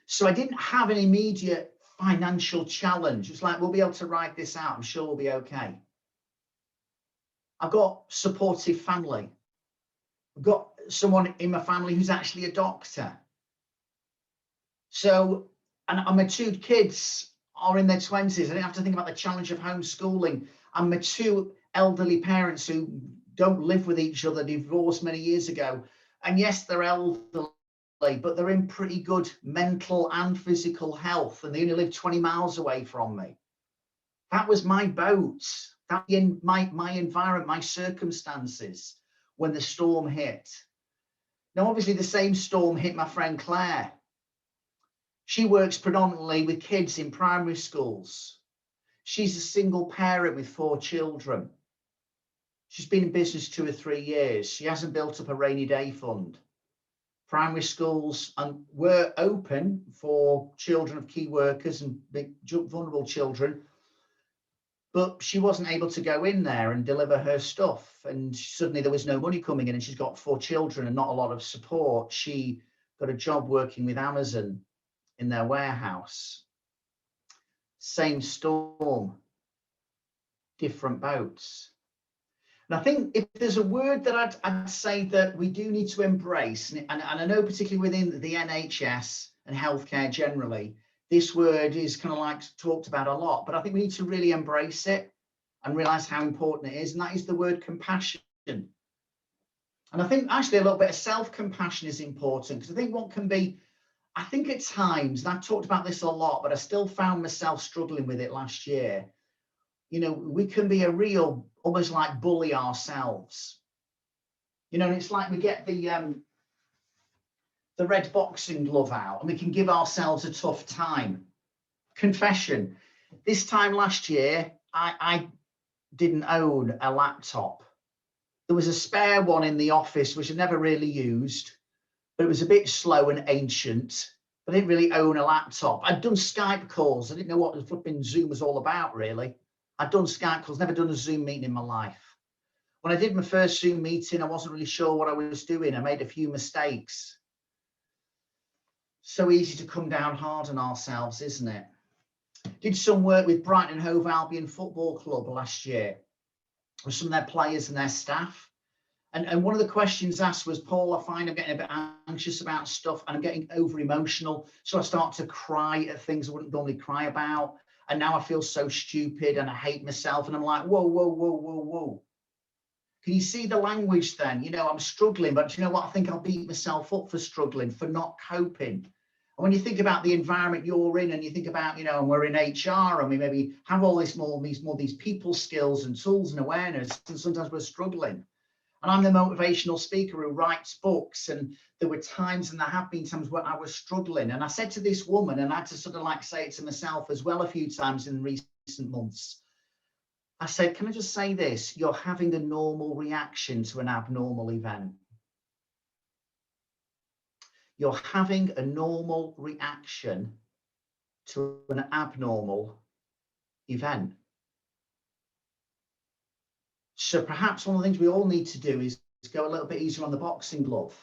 Speaker 1: So I didn't have an immediate financial challenge. It's like, we'll be able to ride this out. I'm sure we'll be okay. I've got supportive family. I've got someone in my family who's actually a doctor. So, and my two kids are in their 20s. I didn't have to think about the challenge of homeschooling. And my two elderly parents who don't live with each other, divorced many years ago. And yes, they're elderly, but they're in pretty good mental and physical health. And they only live 20 miles away from me. That was my boat. That in my environment, my circumstances when the storm hit. Now, obviously, the same storm hit my friend Claire. She works predominantly with kids in primary schools. She's a single parent with 4 children. She's been in business 2 or 3 years. She hasn't built up a rainy day fund. Primary schools were open for children of key workers and big vulnerable children, but she wasn't able to go in there and deliver her stuff. And suddenly there was no money coming in, and she's got 4 children and not a lot of support. She got a job working with Amazon in their warehouse. Same storm, different boats. And I think if there's a word that I'd say that we do need to embrace, and I know particularly within the NHS and healthcare generally, this word is kind of like talked about a lot, but I think we need to really embrace it and realize how important it is. And that is the word compassion. And I think actually a little bit of self-compassion is important, because I think what can be, I think at times, and I've talked about this a lot, but I still found myself struggling with it last year. We can be a real, almost like bully ourselves. And it's like we get the red boxing glove out and we can give ourselves a tough time. Confession. This time last year, I didn't own a laptop. There was a spare one in the office, which I never really used, but it was a bit slow and ancient. I didn't really own a laptop. I'd done Skype calls. I didn't know what the flipping Zoom was all about, really. I'd done Skype calls, never done a Zoom meeting in my life. When I did my first Zoom meeting, I wasn't really sure what I was doing. I made a few mistakes. So easy to come down hard on ourselves, isn't it? Did some work with Brighton and Hove Albion Football Club last year. with some of their players and their staff. And one of the questions asked was, Paul, I find I'm getting a bit anxious about stuff and I'm getting over emotional. So I start to cry at things I wouldn't normally cry about. And now I feel so stupid and I hate myself. And I'm like, whoa, whoa, whoa, whoa, whoa. Can you see the language then? You know, I'm struggling, but you know what? I think I'll beat myself up for struggling, for not coping. And when you think about the environment you're in and you think about, you know, and we're in HR and we maybe have all this these people skills and tools and awareness, and sometimes we're struggling. And I'm the motivational speaker who writes books, and there were times, and there have been times where I was struggling. And I said to this woman, and I had to sort of like say it to myself as well a few times in recent months. I said, can I just say this? You're having a normal reaction to an abnormal event. You're having a normal reaction to an abnormal event. So perhaps one of the things we all need to do is go a little bit easier on the boxing glove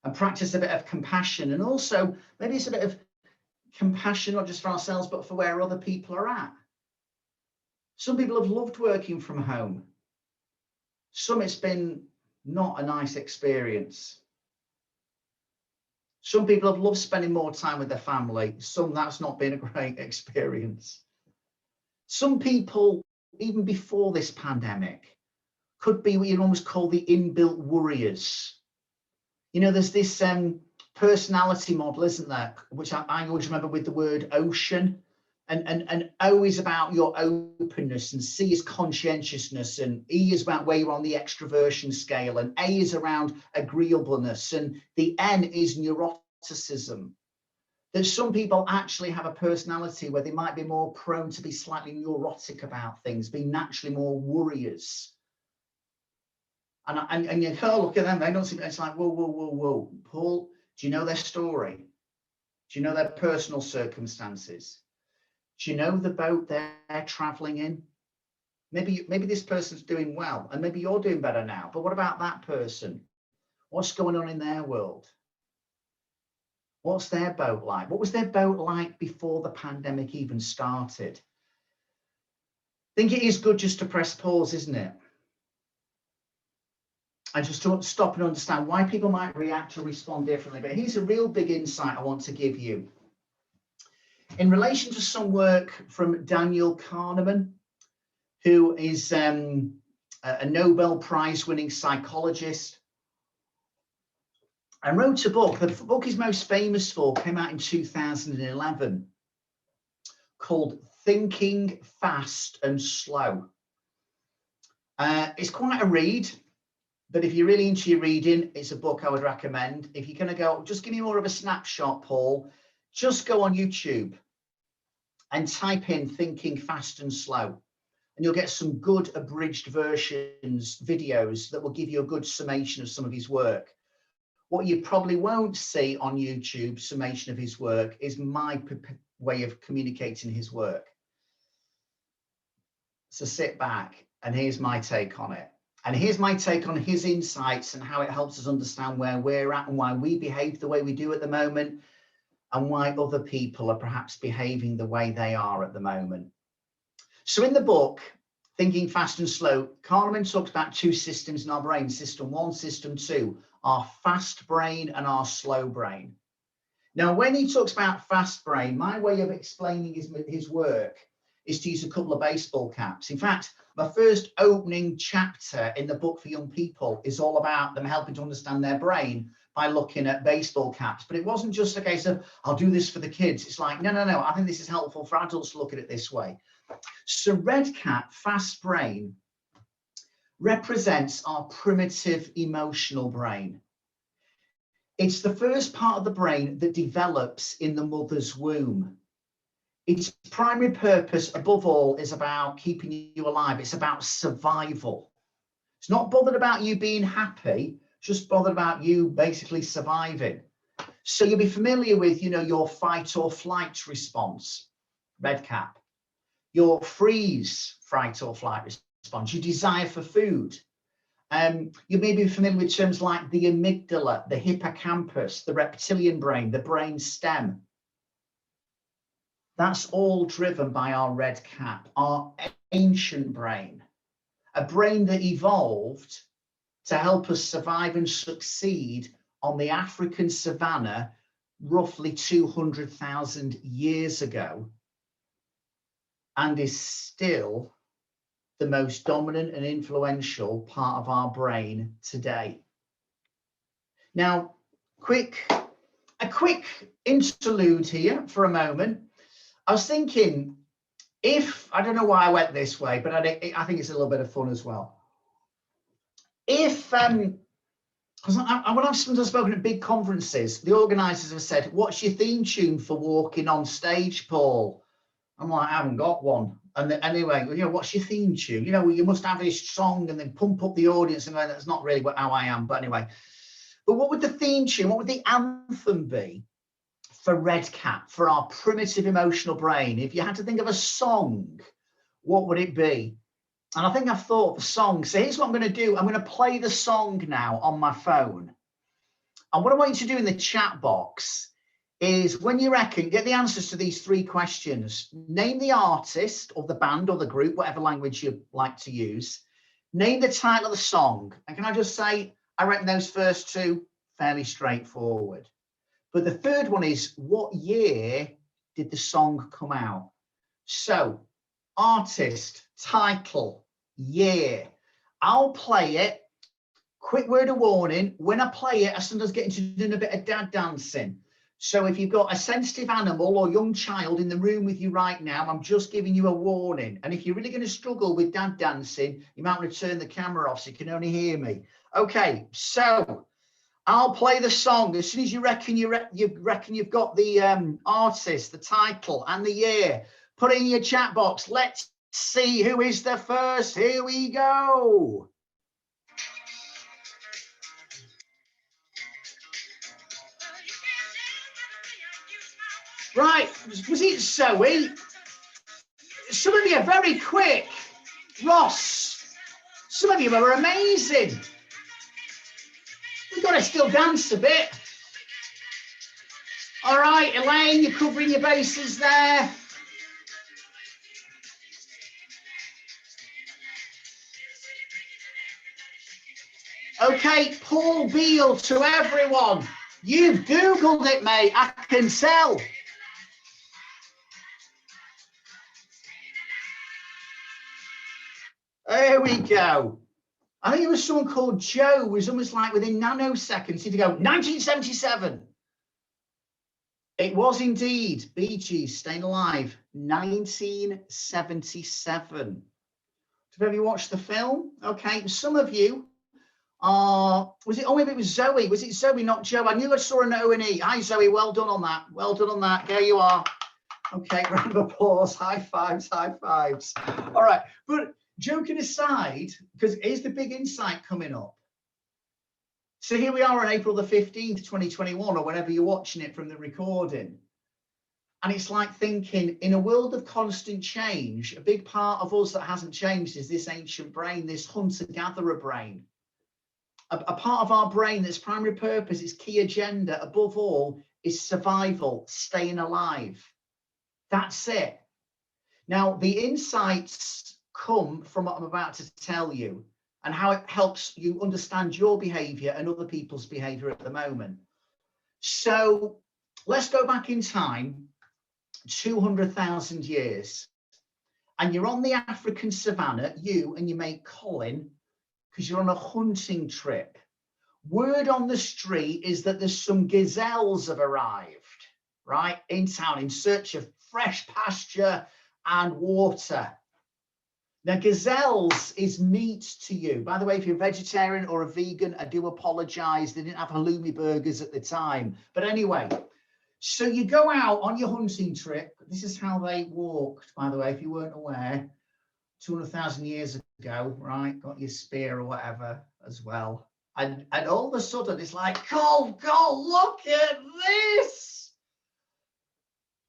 Speaker 1: and practice a bit of compassion. And also maybe it's a bit of compassion, not just for ourselves, but for where other people are at. Some people have loved working from home. Some it's been not a nice experience. Some people have loved spending more time with their family. Some that's not been a great experience. Some people, even before this pandemic, could be what you'd almost call the inbuilt worriers. You know, there's this personality model, isn't there? Which I always remember with the word ocean. And O is about your openness, and C is conscientiousness, and E is about where you're on the extroversion scale, and A is around agreeableness, and the N is neuroticism. That some people actually have a personality where they might be more prone to be slightly neurotic about things, be naturally more worriers. And you go, look at them, they don't seem, it's like, whoa, whoa, whoa, whoa. Paul, do you know their story? Do you know their personal circumstances? Do you know the boat they're traveling in? Maybe this person's doing well, and maybe you're doing better now, but what about that person? What's going on in their world? What's their boat like? What was their boat like before the pandemic even started? I think it is good just to press pause, isn't it? And just to stop and understand why people might react or respond differently. But here's a real big insight I want to give you. In relation to some work from Daniel Kahneman, who is a Nobel Prize winning psychologist, and wrote a book. The book he's most famous for came out in 2011, called Thinking Fast and Slow. It's quite a read, but if you're really into your reading, it's a book I would recommend. If you're going to go, just give me more of a snapshot, Paul, just go on YouTube and type in Thinking Fast and Slow, and you'll get some good abridged versions, videos that will give you a good summation of some of his work. What you probably won't see on YouTube summation of his work is my way of communicating his work. So sit back, and here's my take on it. And here's my take on his insights and how it helps us understand where we're at and why we behave the way we do at the moment, and why other people are perhaps behaving the way they are at the moment. So in the book, Thinking Fast and Slow, Kahneman talks about two systems in our brain, system one, system two, our fast brain and our slow brain. Now, when he talks about fast brain, my way of explaining his work is to use a couple of baseball caps. In fact, my first opening chapter in the book for young people is all about them helping to understand their brain by looking at baseball caps. But it wasn't just a case of, I'll do this for the kids. It's like, no, I think this is helpful for adults to look at it this way. So red cap, fast brain, represents our primitive emotional brain. It's the first part of the brain that develops in the mother's womb. Its primary purpose, above all, is about keeping you alive. It's about survival. It's not bothered about you being happy, just bothered about you basically surviving. So you'll be familiar with, your fight or flight response, red cap, your freeze, fight or flight response, your desire for food. You may be familiar with terms like the amygdala, the hippocampus, the reptilian brain, the brain stem. That's all driven by our red cap, our ancient brain. a brain that evolved to help us survive and succeed on the African savannah roughly 200,000 years ago, and is still the most dominant and influential part of our brain today. Now, a quick interlude here for a moment. I was thinking, I don't know why I went this way, but I think it's a little bit of fun as well. Because when I've sometimes spoken at big conferences, the organisers have said, "What's your theme tune for walking on stage, Paul?" I'm like, "I haven't got one." And anyway, what's your theme tune? You must have this song and then pump up the audience. And that's not really how I am. But anyway, but what would the theme tune, what would the anthem be for Red Cat, for our primitive emotional brain? If you had to think of a song, what would it be? And I think I've thought of a song. So here's what I'm going to do. I'm going to play the song now on my phone. And what I want you to do in the chat box is, when you reckon, get the answers to these 3 questions. Name the artist or the band or the group, whatever language you like to use. Name the title of the song. And can I just say, I reckon those first 2, fairly straightforward. But the third one is, what year did the song come out? So, artist, title, year. I'll play it. Quick word of warning, when I play it, I sometimes get into doing a bit of dad dancing. So if you've got a sensitive animal or young child in the room with you right now, I'm just giving you a warning. And if you're really going to struggle with dad dancing, you might want to turn the camera off so you can only hear me. Okay, so I'll play the song. As soon as you reckon you've got the artist, the title, and the year, put it in your chat box. Let's see who is the first. Here we go. Right, was it Zoe? Some of you are very quick. Ross, some of you are amazing. We've got to still dance a bit. All right, Elaine, you're covering your bases there. Okay, Paul Beale, to everyone. You've Googled it, mate. I can tell. There we go. I think it was someone called Joe, who was almost like within nanoseconds. He'd go, 1977. It was indeed Bee Gees, Staying Alive, 1977. Have you watched the film? Okay, some of you are, maybe it was Zoe. Was it Zoe, not Joe? I knew I saw an O&E. Hi, Zoe, well done on that. Well done on that. There you are. Okay, round of applause. High fives, high fives. All right, but joking aside, because here's the big insight coming up. So here we are on April the 15th, 2021, or whenever you're watching it from the recording. And it's like thinking, in a world of constant change, a big part of us that hasn't changed is this ancient brain, this hunter-gatherer brain. A part of our brain that's primary purpose, its key agenda, above all, is survival, staying alive. That's it. Now, the insights come from what I'm about to tell you and how it helps you understand your behavior and other people's behavior at the moment. So let's go back in time 200,000 years, and you're on the African savannah, you and your mate Colin, because you're on a hunting trip. Word on the street is that there's some gazelles have arrived, right, in town in search of fresh pasture and water. Now, gazelles is meat to you. By the way, if you're a vegetarian or a vegan, I do apologize. They didn't have halloumi burgers at the time. But anyway, so you go out on your hunting trip. This is how they walked, by the way, if you weren't aware, 200,000 years ago, right? Got your spear or whatever as well. And all of a sudden, it's like, go, look at this.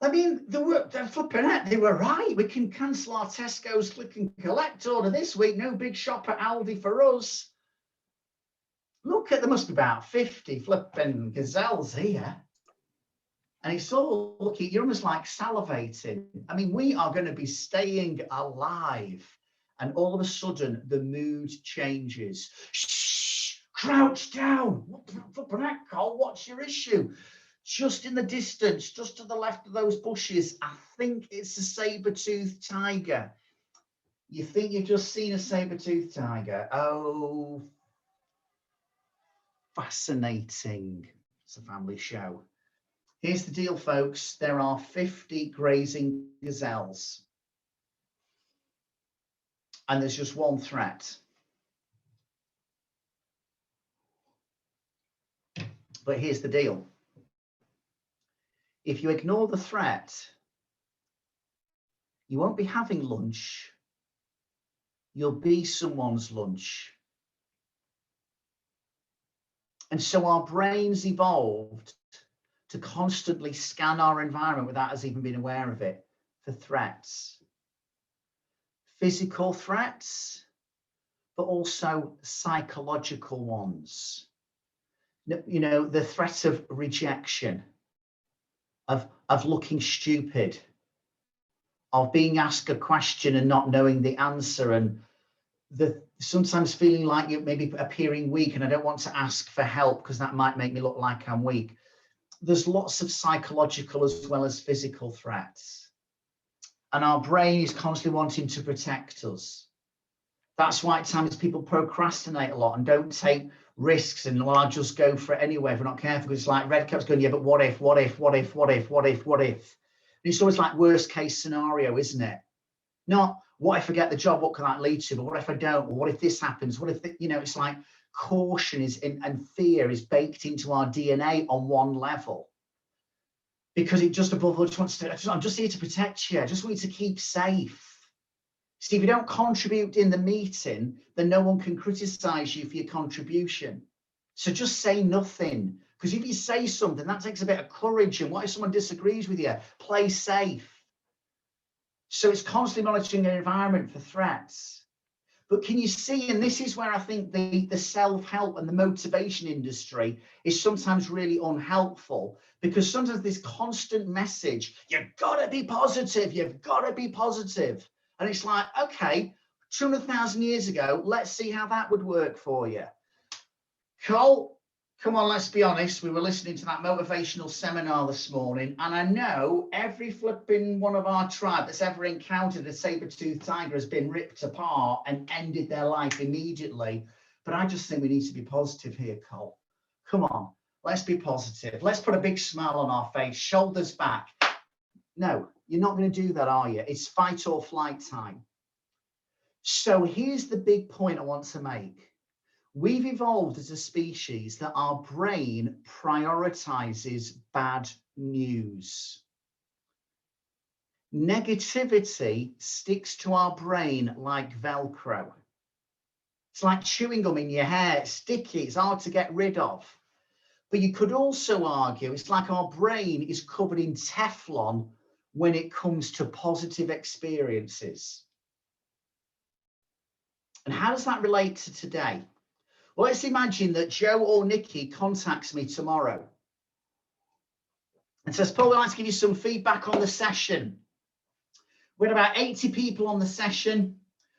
Speaker 1: I mean, they're flipping out. They were right. We can cancel our Tesco's click and collect order this week. No big shop at Aldi for us. Look at, there must be about 50 flipping gazelles here. And it's all, look, you're almost like salivating. I mean, we are going to be staying alive. and all of a sudden the mood changes. Shh, crouch down. What the heck, Cole? What's your issue? Just in the distance, just to the left of those bushes, I think it's a saber-toothed tiger. You think you've just seen a saber-toothed tiger? Oh, fascinating. It's a family show. Here's the deal, folks. There are 50 grazing gazelles. And there's just one threat. But here's the deal. If you ignore the threat, you won't be having lunch. You'll be someone's lunch. And so our brains evolved to constantly scan our environment without us even being aware of it for threats. Physical threats, but also psychological ones. You know, the threat of rejection, of looking stupid, of being asked a question and not knowing the answer, and sometimes feeling like you're maybe appearing weak and I don't want to ask for help because that might make me look like I'm weak. There's lots of psychological as well as physical threats. And our brain is constantly wanting to protect us. That's why at times people procrastinate a lot and don't take risks and, well, I'll just go for it anyway if we're not careful. Because it's like Redcap's going, yeah, but what if? And it's always like worst case scenario, isn't it? Not what if I get the job, what can that lead to? But what if I don't? Or what if this happens? What if, it's like caution and fear is baked into our DNA on one level. Because it just above all just wants to, I'm just here to protect you. I just want you to keep safe. See, if you don't contribute in the meeting, then no one can criticize you for your contribution. So just say nothing. Because if you say something, that takes a bit of courage. And what if someone disagrees with you? Play safe. So it's constantly monitoring the environment for threats. But can you see, and this is where I think the self-help and the motivation industry is sometimes really unhelpful, because sometimes this constant message, you've got to be positive, you've got to be positive. And it's like, okay, 200,000 years ago, let's see how that would work for you. Cole, come on, let's be honest. We were listening to that motivational seminar this morning, and I know every flipping one of our tribe that's ever encountered a saber-toothed tiger has been ripped apart and ended their life immediately. But I just think we need to be positive here, Cole. Come on, let's be positive. Let's put a big smile on our face, shoulders back. No, you're not going to do that, are you? It's fight or flight time. So here's the big point I want to make. We've evolved as a species that our brain prioritizes bad news. Negativity sticks to our brain like Velcro. It's like chewing gum in your hair. It's sticky. It's hard to get rid of. But you could also argue it's like our brain is covered in Teflon when it comes to positive experiences. And how does that relate to today? Well, let's imagine that Joe or Nikki contacts me tomorrow and says, Paul, we'd like to give you some feedback on the session. We had about 80 people on the session.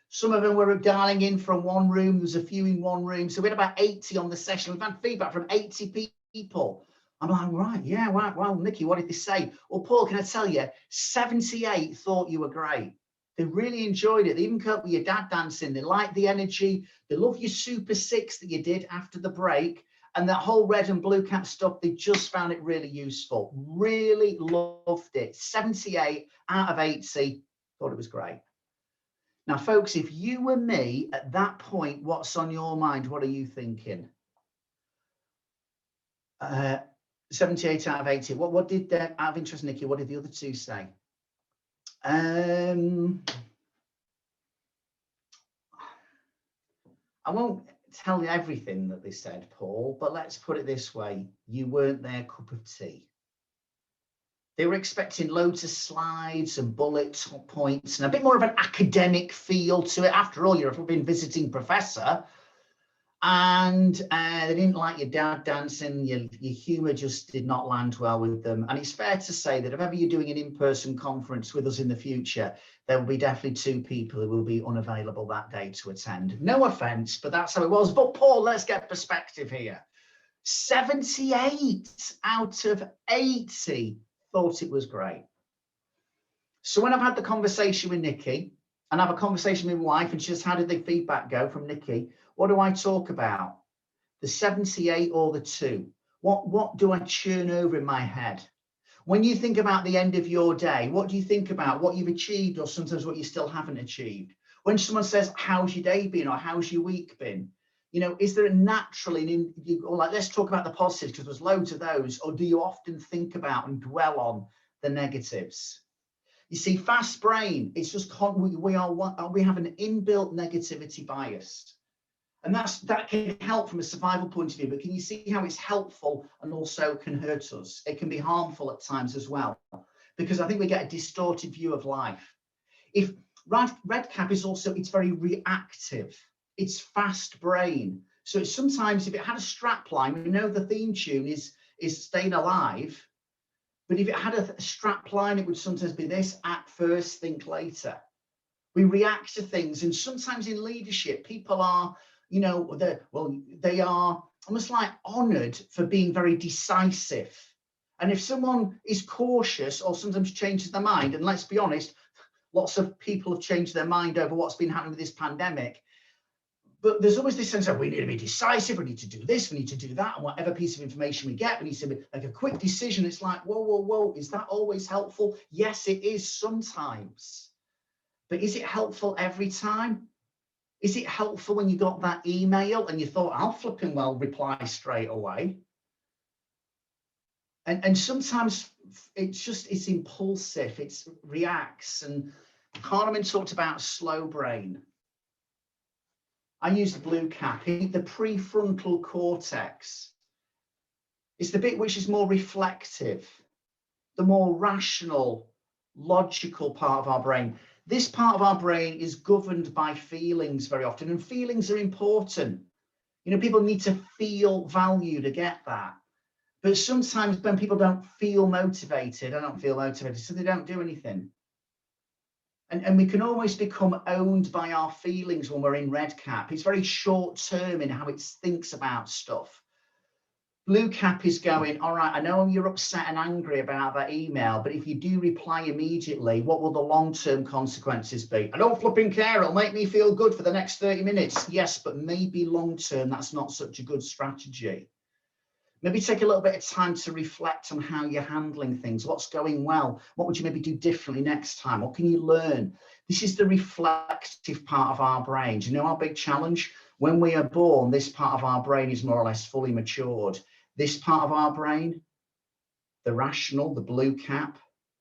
Speaker 1: Some of them were dialing in from one room. There was a few in one room. So we had about 80 on the session. We've had feedback from 80 people. I'm like, right, yeah, well, Nikki, what did they say? Well, Paul, can I tell you, 78 thought you were great. They really enjoyed it. They even came up with your dad dancing. They liked the energy. They love your Super 6 that you did after the break. And that whole red and blue cap stuff, they just found it really useful. Really loved it. 78 out of 80 thought it was great. Now, folks, if you were me at that point, what's on your mind? What are you thinking? 78 out of 80. What did, out of interest, Nikki, what did the other two say? I won't tell you everything that they said, Paul, but let's put it this way. You weren't their cup of tea. They were expecting loads of slides and bullet points and a bit more of an academic feel to it. After all, you're a visiting professor. And they didn't like your dad dancing, your humour just did not land well with them. And it's fair to say that if ever you're doing an in-person conference with us in the future, there will be definitely 2 people who will be unavailable that day to attend. No offence, but that's how it was. But Paul, let's get perspective here. 78 out of 80 thought it was great. So when I've had the conversation with Nikki, and I have a conversation with my wife, and she says, how did the feedback go from Nikki? What do I talk about? The 78 or the 2? What do I churn over in my head? When you think about the end of your day, what do you think about? What you've achieved, or sometimes what you still haven't achieved? When someone says, how's your day been, or how's your week been? You know, is there a naturally, or like, let's talk about the positives, because there's loads of those, or do you often think about and dwell on the negatives? You see, fast brain, it's just, we have an inbuilt negativity bias. And that can help from a survival point of view, but can you see how it's helpful and also can hurt us? It can be harmful at times as well, because I think we get a distorted view of life. If red cap is also, it's very reactive. It's fast brain. So it's sometimes, if it had a strap line, we know the theme tune is Staying Alive. But if it had a strap line, it would sometimes be this: act first, think later. We react to things. And sometimes in leadership, people are, you know, they are almost like honored for being very decisive. And if someone is cautious or sometimes changes their mind, and let's be honest, lots of people have changed their mind over what's been happening with this pandemic. But there's always this sense of, we need to be decisive, we need to do this, we need to do that, and whatever piece of information we get, we need to make like a quick decision. It's like, whoa, is that always helpful? Yes, it is sometimes. But is it helpful every time? Is it helpful when you got that email and you thought, I'll flipping well reply straight away? And sometimes it's impulsive, it reacts. And Kahneman talked about slow brain. I use the blue cap, the prefrontal cortex. It's the bit which is more reflective, the more rational, logical part of our brain. This part of our brain is governed by feelings very often, and feelings are important. You know, people need to feel value to get that. But sometimes when people don't feel motivated, I don't feel motivated, so they don't do anything. And we can almost become owned by our feelings when we're in red cap. It's very short term in how it thinks about stuff. Blue cap is going, all right, I know you're upset and angry about that email, but if you do reply immediately, what will the long-term consequences be? I don't flipping care, it'll make me feel good for the next 30 minutes. Yes, but maybe long-term, that's not such a good strategy. Maybe take a little bit of time to reflect on how you're handling things. What's going well? What would you maybe do differently next time? What can you learn? This is the reflective part of our brain. Do you know our big challenge? When we are born, this part of our brain is more or less fully matured. This part of our brain, the rational, the blue cap,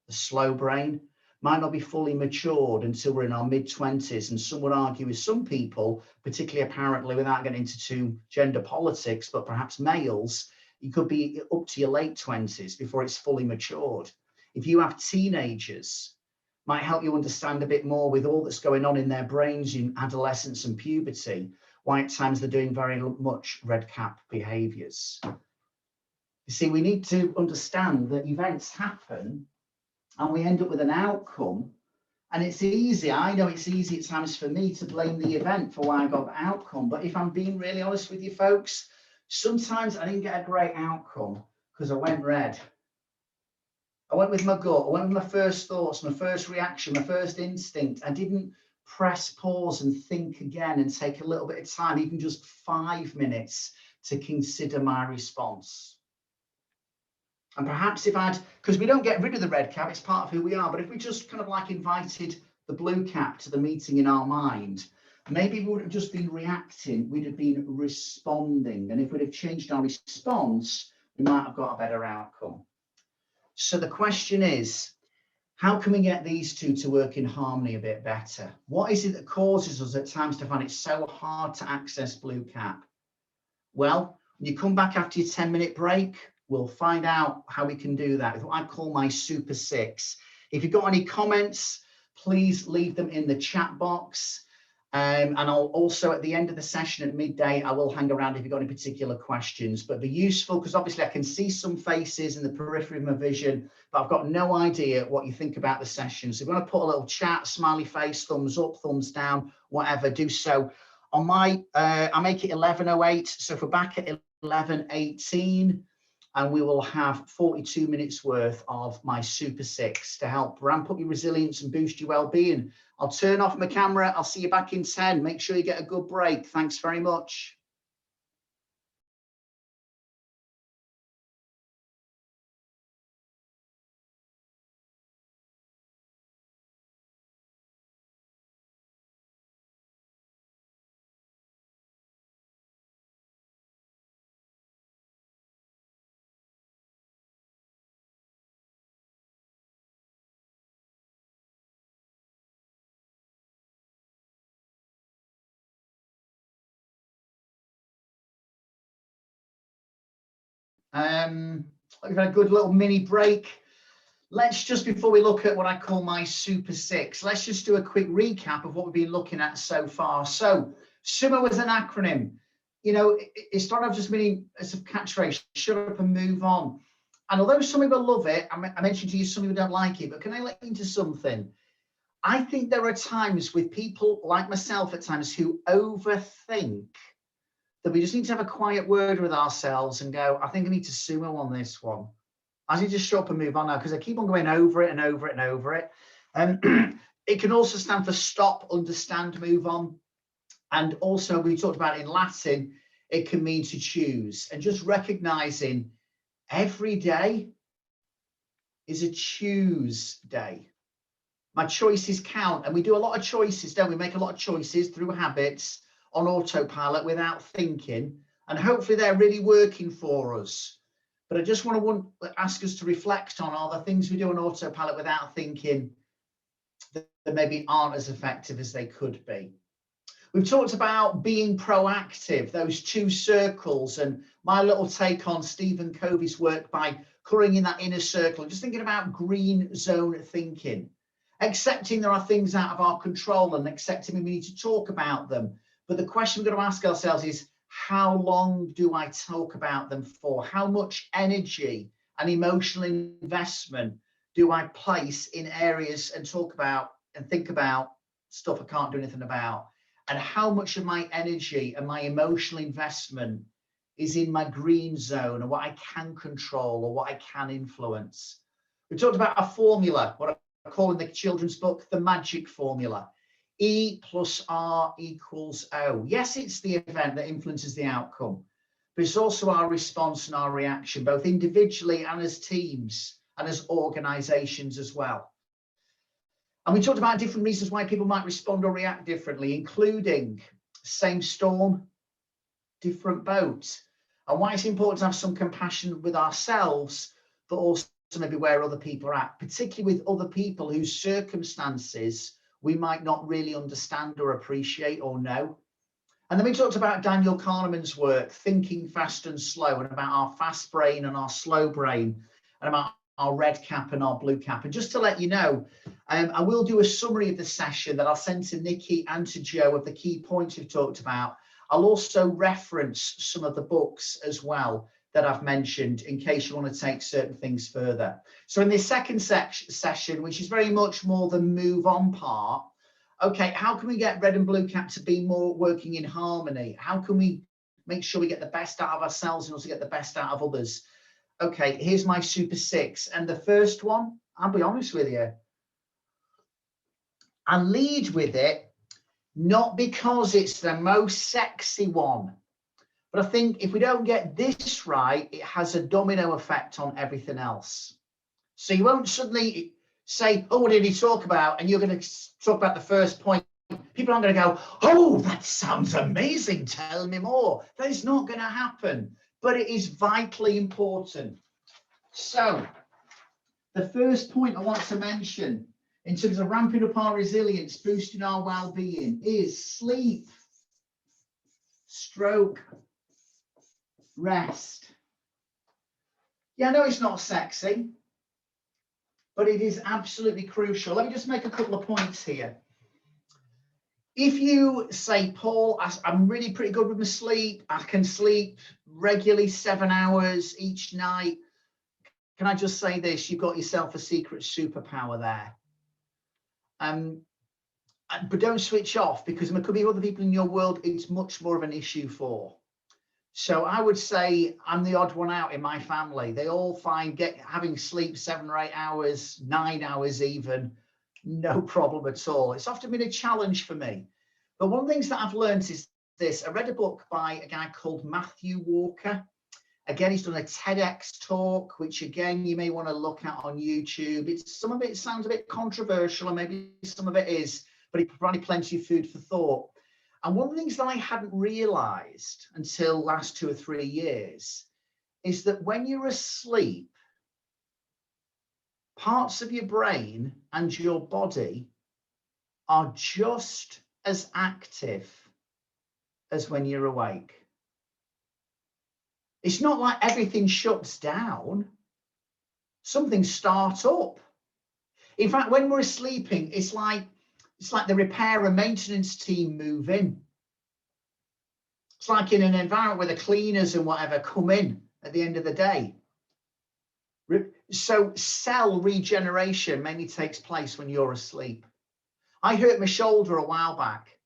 Speaker 1: the slow brain, might not be fully matured until we're in our mid-20s. And some would argue with some people, particularly apparently without getting into gender politics, but perhaps males, you could be up to your late 20s before it's fully matured. If you have teenagers, might help you understand a bit more with all that's going on in their brains in adolescence and puberty, why at times they're doing very much red cap behaviors. You see, we need to understand that events happen and we end up with an outcome. And it's easy, I know it's easy at times for me to blame the event for why I got the outcome. But if I'm being really honest with you folks, sometimes I didn't get a great outcome because I went red. I went with my gut, I went with my first thoughts, my first reaction, my first instinct. I didn't press pause and think again and take a little bit of time, even just 5 minutes, to consider my response. And perhaps if I'd, because we don't get rid of the red cap, it's part of who we are, but if we just kind of like invited the blue cap to the meeting in our mind, maybe we wouldn't have just been reacting, we'd have been responding. And if we'd have changed our response, we might have got a better outcome. So the question is, how can we get these two to work in harmony a bit better? What is it that causes us at times to find it so hard to access blue cap? Well, when you come back after your 10-minute break, we'll find out how we can do that with what I call my Super 6. If you've got any comments, please leave them in the chat box. And I'll also, at the end of the session at midday, I will hang around if you've got any particular questions, but be useful because obviously I can see some faces in the periphery of my vision, but I've got no idea what you think about the session. So if you want to put a little chat, smiley face, thumbs up, thumbs down, whatever, do so. On my, I make it 11:08. So if we're back at 11:18, and we will have 42 minutes worth of my Super 6 to help ramp up your resilience and boost your well-being. I'll turn off my camera. I'll see you back in 10. Make sure you get a good break. Thanks very much. We've had a good little mini break. Let's just, before we look at what I call my Super 6, let's just do a quick recap of what we've been looking at so far. So SUMA was an acronym. You know, it started off just meaning as a catchphrase, shut up and move on. And although some people love it, I mentioned to you some people don't like it, but can I let you into something? I think there are times with people like myself at times who overthink that we just need to have a quiet word with ourselves and go, I think I need to sumo on this one. I need to shut up and move on now because I keep on going over it and over it and over it. It can also stand for stop, understand, move on. And also we talked about in Latin, it can mean to choose, and just recognizing every day is a choose day. My choices count, and we do a lot of choices, don't we? Make a lot of choices through habits on autopilot without thinking, and hopefully they're really working for us. But I just want to ask us to reflect on all the things we do on autopilot without thinking that maybe aren't as effective as they could be. We've talked about being proactive, those two circles, and my little take on Stephen Covey's work by colouring in that inner circle, just thinking about green zone thinking, accepting there are things out of our control and accepting we need to talk about them. But the question we've got to ask ourselves is, how long do I talk about them for? How much energy and emotional investment do I place in areas and talk about and think about stuff I can't do anything about? And how much of my energy and my emotional investment is in my green zone, or what I can control or what I can influence? We talked about a formula, what I call in the children's book, the magic formula. E plus R equals O. Yes, it's the event that influences the outcome, but it's also our response and our reaction, both individually and as teams and as organizations as well. And we talked about different reasons why people might respond or react differently, including same storm, different boat, and why it's important to have some compassion with ourselves, but also maybe where other people are at, particularly with other people whose circumstances we might not really understand or appreciate or know. And then we talked about Daniel Kahneman's work, Thinking Fast and Slow, and about our fast brain and our slow brain, and about our red cap and our blue cap. And just to let you know, I will do a summary of the session that I'll send to Nikki and to Joe of the key points we've talked about. I'll also reference some of the books as well that I've mentioned in case you want to take certain things further. So in this second session, which is very much more the move on part, okay, how can we get red and blue cap to be more working in harmony? How can we make sure we get the best out of ourselves and also get the best out of others? Okay, here's my Super 6. And the first one, I'll be honest with you, I lead with it, not because it's the most sexy one, but I think if we don't get this right, it has a domino effect on everything else. So you won't suddenly say, oh, what did he talk about? And you're going to talk about the first point. People aren't going to go, oh, that sounds amazing. Tell me more. That is not going to happen, but it is vitally important. So the first point I want to mention in terms of ramping up our resilience, boosting our well-being, is sleep, stroke, rest. Yeah, I know it's not sexy, but it is absolutely crucial. Let me just make a couple of points here. If you say, Paul, I'm really pretty good with my sleep, I can sleep regularly 7 hours each night, can I just say this? You've got yourself a secret superpower there. But don't switch off, because there could be other people in your world it's much more of an issue for. So I would say I'm the odd one out in my family. They all find having sleep 7 or 8 hours, 9 hours even, no problem at all. It's often been a challenge for me. But one of the things that I've learned is this. I read a book by a guy called Matthew Walker. Again, he's done a TEDx talk, which again, you may want to look at on YouTube. Some of it sounds a bit controversial, and maybe some of it is, but he provided plenty of food for thought. And one of the things that I hadn't realized until last 2 or 3 years is that when you're asleep, parts of your brain and your body are just as active as when you're awake. It's not like everything shuts down. Some things start up. In fact, when we're sleeping, it's like the repair and maintenance team move in. It's like in an environment where the cleaners and whatever come in at the end of the day. So cell regeneration mainly takes place when you're asleep. I hurt my shoulder a while back.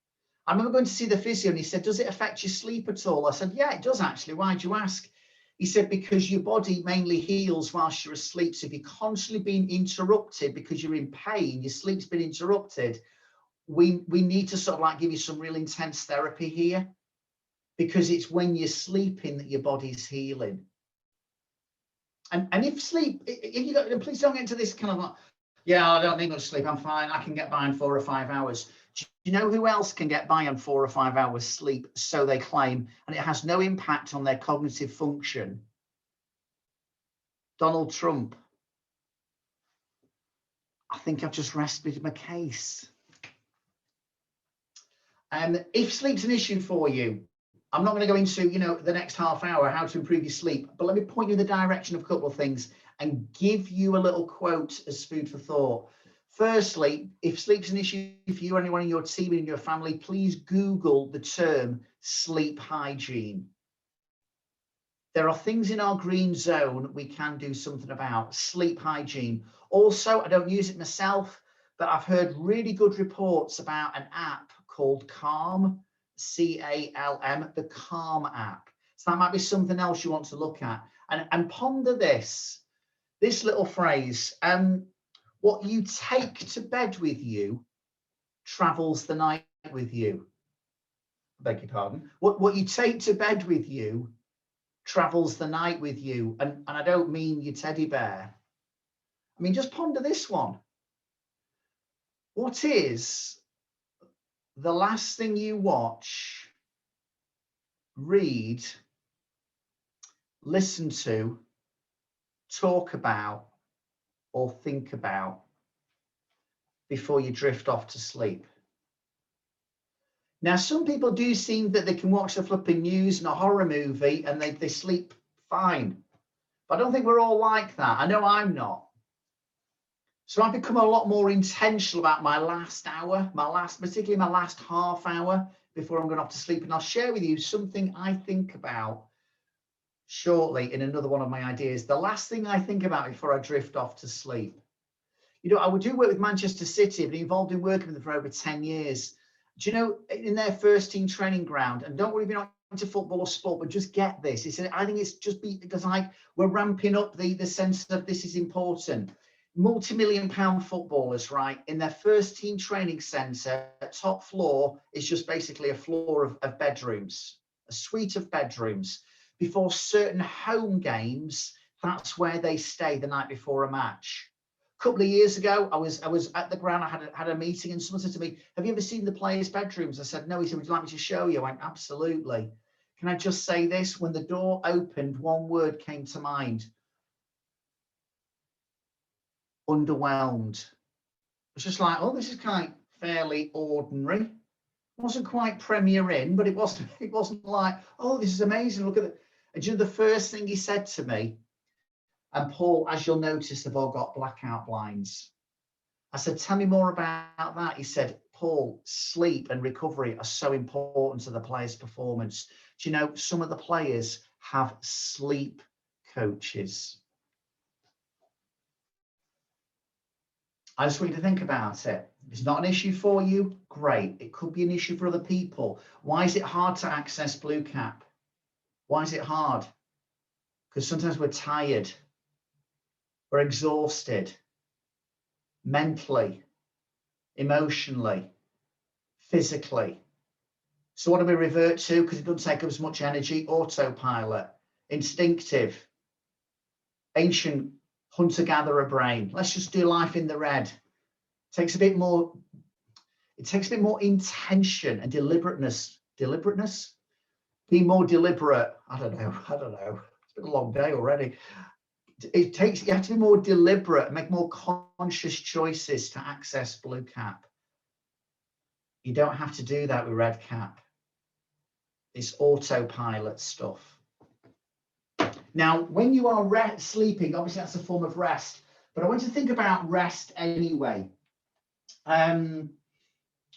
Speaker 1: I remember going to see the physio and he said, does it affect your sleep at all? I said, yeah, it does actually. Why'd you ask? He said, because your body mainly heals whilst you're asleep. So if you're constantly being interrupted because you're in pain, your sleep's been interrupted, we need to sort of like give you some real intense therapy here, because it's when you're sleeping that your body's healing. And if sleep, if you got, please don't get into this kind of like, yeah, I don't need much sleep, I'm fine, I can get by in 4 or 5 hours. Do you know who else can get by on 4 or 5 hours sleep, so they claim, and it has no impact on their cognitive function? Donald Trump. I think I've just rested my case. If sleep's an issue for you, I'm not going to go into, the next half hour, how to improve your sleep, but let me point you in the direction of a couple of things and give you a little quote as food for thought. Firstly, if sleep's an issue for you or anyone in your team and in your family, please Google the term sleep hygiene. There are things in our green zone we can do something about. Sleep hygiene. Also, I don't use it myself, but I've heard really good reports about an app called Calm, C-A-L-M, the Calm app. So that might be something else you want to look at. And ponder this little phrase. What you take to bed with you travels the night with you. I beg your pardon. What you take to bed with you travels the night with you. And I don't mean your teddy bear. I mean, just ponder this one. What is the last thing you watch, read, listen to, talk about, or think about before you drift off to sleep? Now, some people do seem that they can watch the flipping news and a horror movie and they sleep fine. But I don't think we're all like that. I know I'm not. So I've become a lot more intentional about my last hour, particularly my last half hour before I'm going off to sleep. And I'll share with you something I think about shortly in another one of my ideas. The last thing I think about before I drift off to sleep. I would do work with Manchester City. I've been involved in working with them for over 10 years. Do you know, in their first team training ground, and don't worry if you're not into football or sport, but just get this. I think it's just because we're ramping up the sense of this is important. Multi-million-pound footballers, right? In their first team training centre, top floor is just basically a floor of bedrooms, a suite of bedrooms. Before certain home games, that's where they stay the night before a match. A couple of years ago, I was at the ground. I had a meeting, and someone said to me, "Have you ever seen the players' bedrooms?" I said, "No." He said, "Would you like me to show you?" I went, "Absolutely." Can I just say this? When the door opened, one word came to mind: underwhelmed. It's just like, oh, this is kind of fairly ordinary. It wasn't quite Premier Inn, but it wasn't like, oh, this is amazing. Look at it. And you know, the first thing he said to me, and Paul, as you'll notice, they've all got blackout blinds. I said, "Tell me more about that." He said, Paul, sleep and recovery are so important to the player's performance. Do you know some of the players have sleep coaches? I just want you to think about it. If it's not an issue for you, great. It could be an issue for other people. Why is it hard to access Blue Cap? Why is it hard? Because sometimes we're tired, we're exhausted, mentally, emotionally, physically. So what do we revert to? Because it doesn't take up as much energy. Autopilot, instinctive, ancient hunter-gatherer brain. Let's just do life in the red. It takes a bit more intention and deliberateness. Be more deliberate. I don't know. It's been a long day already. You have to be more deliberate, make more conscious choices to access Blue Cap. You don't have to do that with Red Cap. It's autopilot stuff. Now, when you are sleeping, obviously that's a form of rest, but I want you to think about rest anyway. When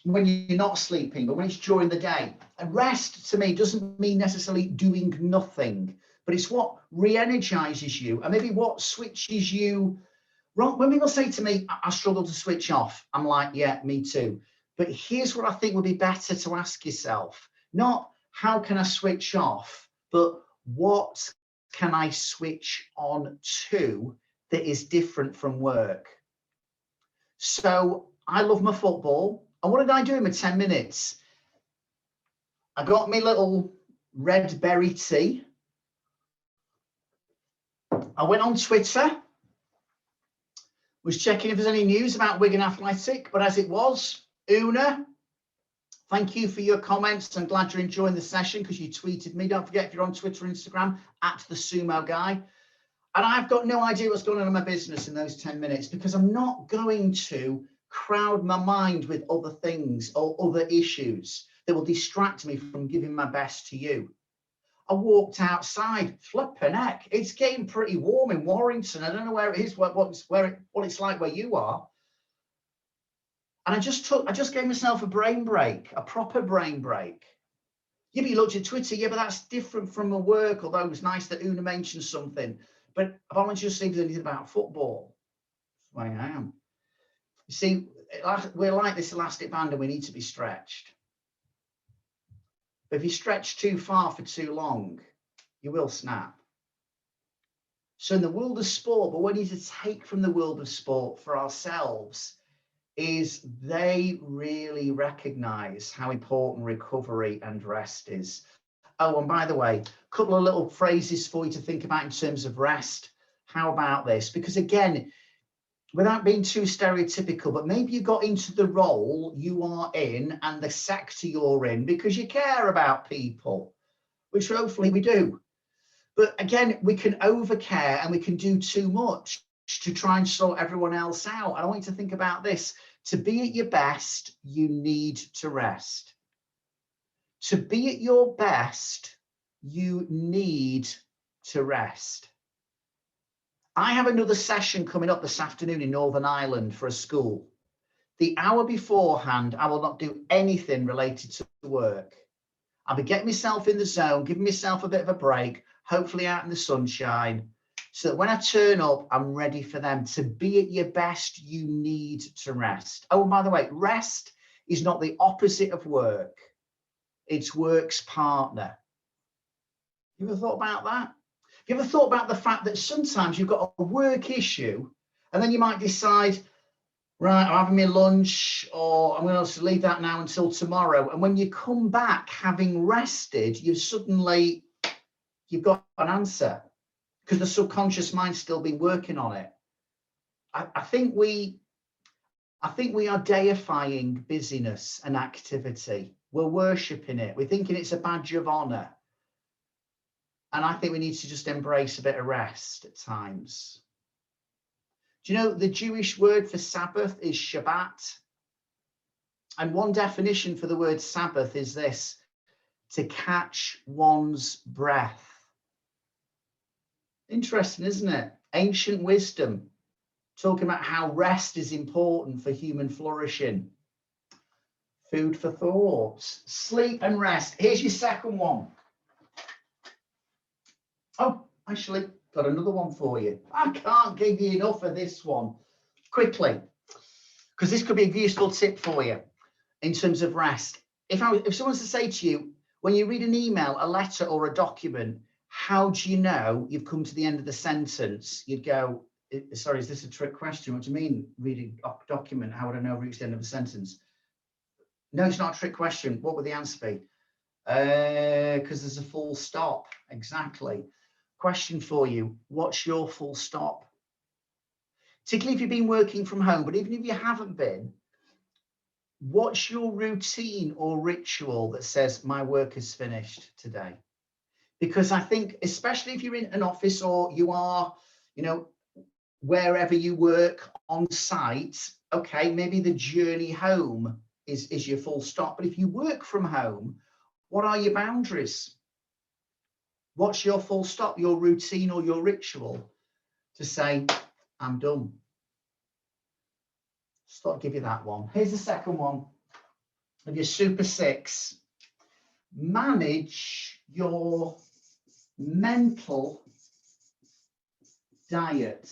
Speaker 1: you're not sleeping, but when it's during the day. And rest to me doesn't mean necessarily doing nothing, but it's what re-energizes you and maybe what switches you. When people say to me, I struggle to switch off, I'm like, yeah, me too. But here's what I think would be better to ask yourself. Not how can I switch off, but what can I switch on to that is different from work? So I love my football. And what did I do in my 10 minutes? I got my little red berry tea. I went on Twitter, was checking if there's any news about Wigan Athletic, but as it was, Una, thank you for your comments. I'm glad you're enjoying the session because you tweeted me. Don't forget, if you're on Twitter and Instagram, @thesumoguy. And I've got no idea what's going on in my business in those 10 minutes because I'm not going to crowd my mind with other things or other issues that will distract me from giving my best to you. I walked outside, flipping heck. It's getting pretty warm in Warrington. I don't know where it is, what it's like where you are. And I just gave myself a brain break, a proper brain break. Yeah, but you looked at Twitter. Yeah, but that's different from my work, although it was nice that Una mentioned something. But I want you to see if there's anything about football. That's the way I am. You see, we're like this elastic band and we need to be stretched. But if you stretch too far for too long, you will snap. So in the world of sport, but what we need to take from the world of sport for ourselves is they really recognize how important recovery and rest is. Oh, and by the way, a couple of little phrases for you to think about in terms of rest. How about this? Because again, without being too stereotypical, but maybe you got into the role you are in and the sector you're in because you care about people, which hopefully we do. But again, we can overcare and we can do too much to try and sort everyone else out. And I want you to think about this. To be at your best, you need to rest. To be at your best, you need to rest. I have another session coming up this afternoon in Northern Ireland for a school. The hour beforehand, I will not do anything related to work. I'll be getting myself in the zone, giving myself a bit of a break, hopefully out in the sunshine, so that when I turn up, I'm ready for them. To be at your best, you need to rest. Oh, and by the way, rest is not the opposite of work. It's work's partner. You ever thought about that? Have you ever thought about the fact that sometimes you've got a work issue and then you might decide, right, I'm having my lunch or I'm going to leave that now until tomorrow. And when you come back having rested, you've got an answer because the subconscious mind's still been working on it. I think we are deifying busyness and activity. We're worshipping it. We're thinking it's a badge of honor. And I think we need to just embrace a bit of rest at times. Do you know the Jewish word for Sabbath is Shabbat? And one definition for the word Sabbath is this: to catch one's breath. Interesting, isn't it? Ancient wisdom, talking about how rest is important for human flourishing. Food for thought. Sleep and rest. Here's your second one. Oh, actually, got another one for you. I can't give you enough of this one. Quickly, because this could be a useful tip for you in terms of rest. If someone was to say to you, when you read an email, a letter or a document, how do you know you've come to the end of the sentence? You'd go, sorry, is this a trick question? What do you mean reading a document? How would I know I've reached the end of the sentence? No, it's not a trick question. What would the answer be? Because there's a full stop. Exactly. Question for you. What's your full stop? Particularly if you've been working from home, but even if you haven't been, what's your routine or ritual that says my work is finished today? Because I think, especially if you're in an office or you are, you know, wherever you work on site, okay, maybe the journey home is your full stop. But if you work from home, what are your boundaries? What's your full stop, your routine or your ritual to say, I'm done? Just thought I'd give you that one. Here's the second one of your Super 6. Manage your mental diet.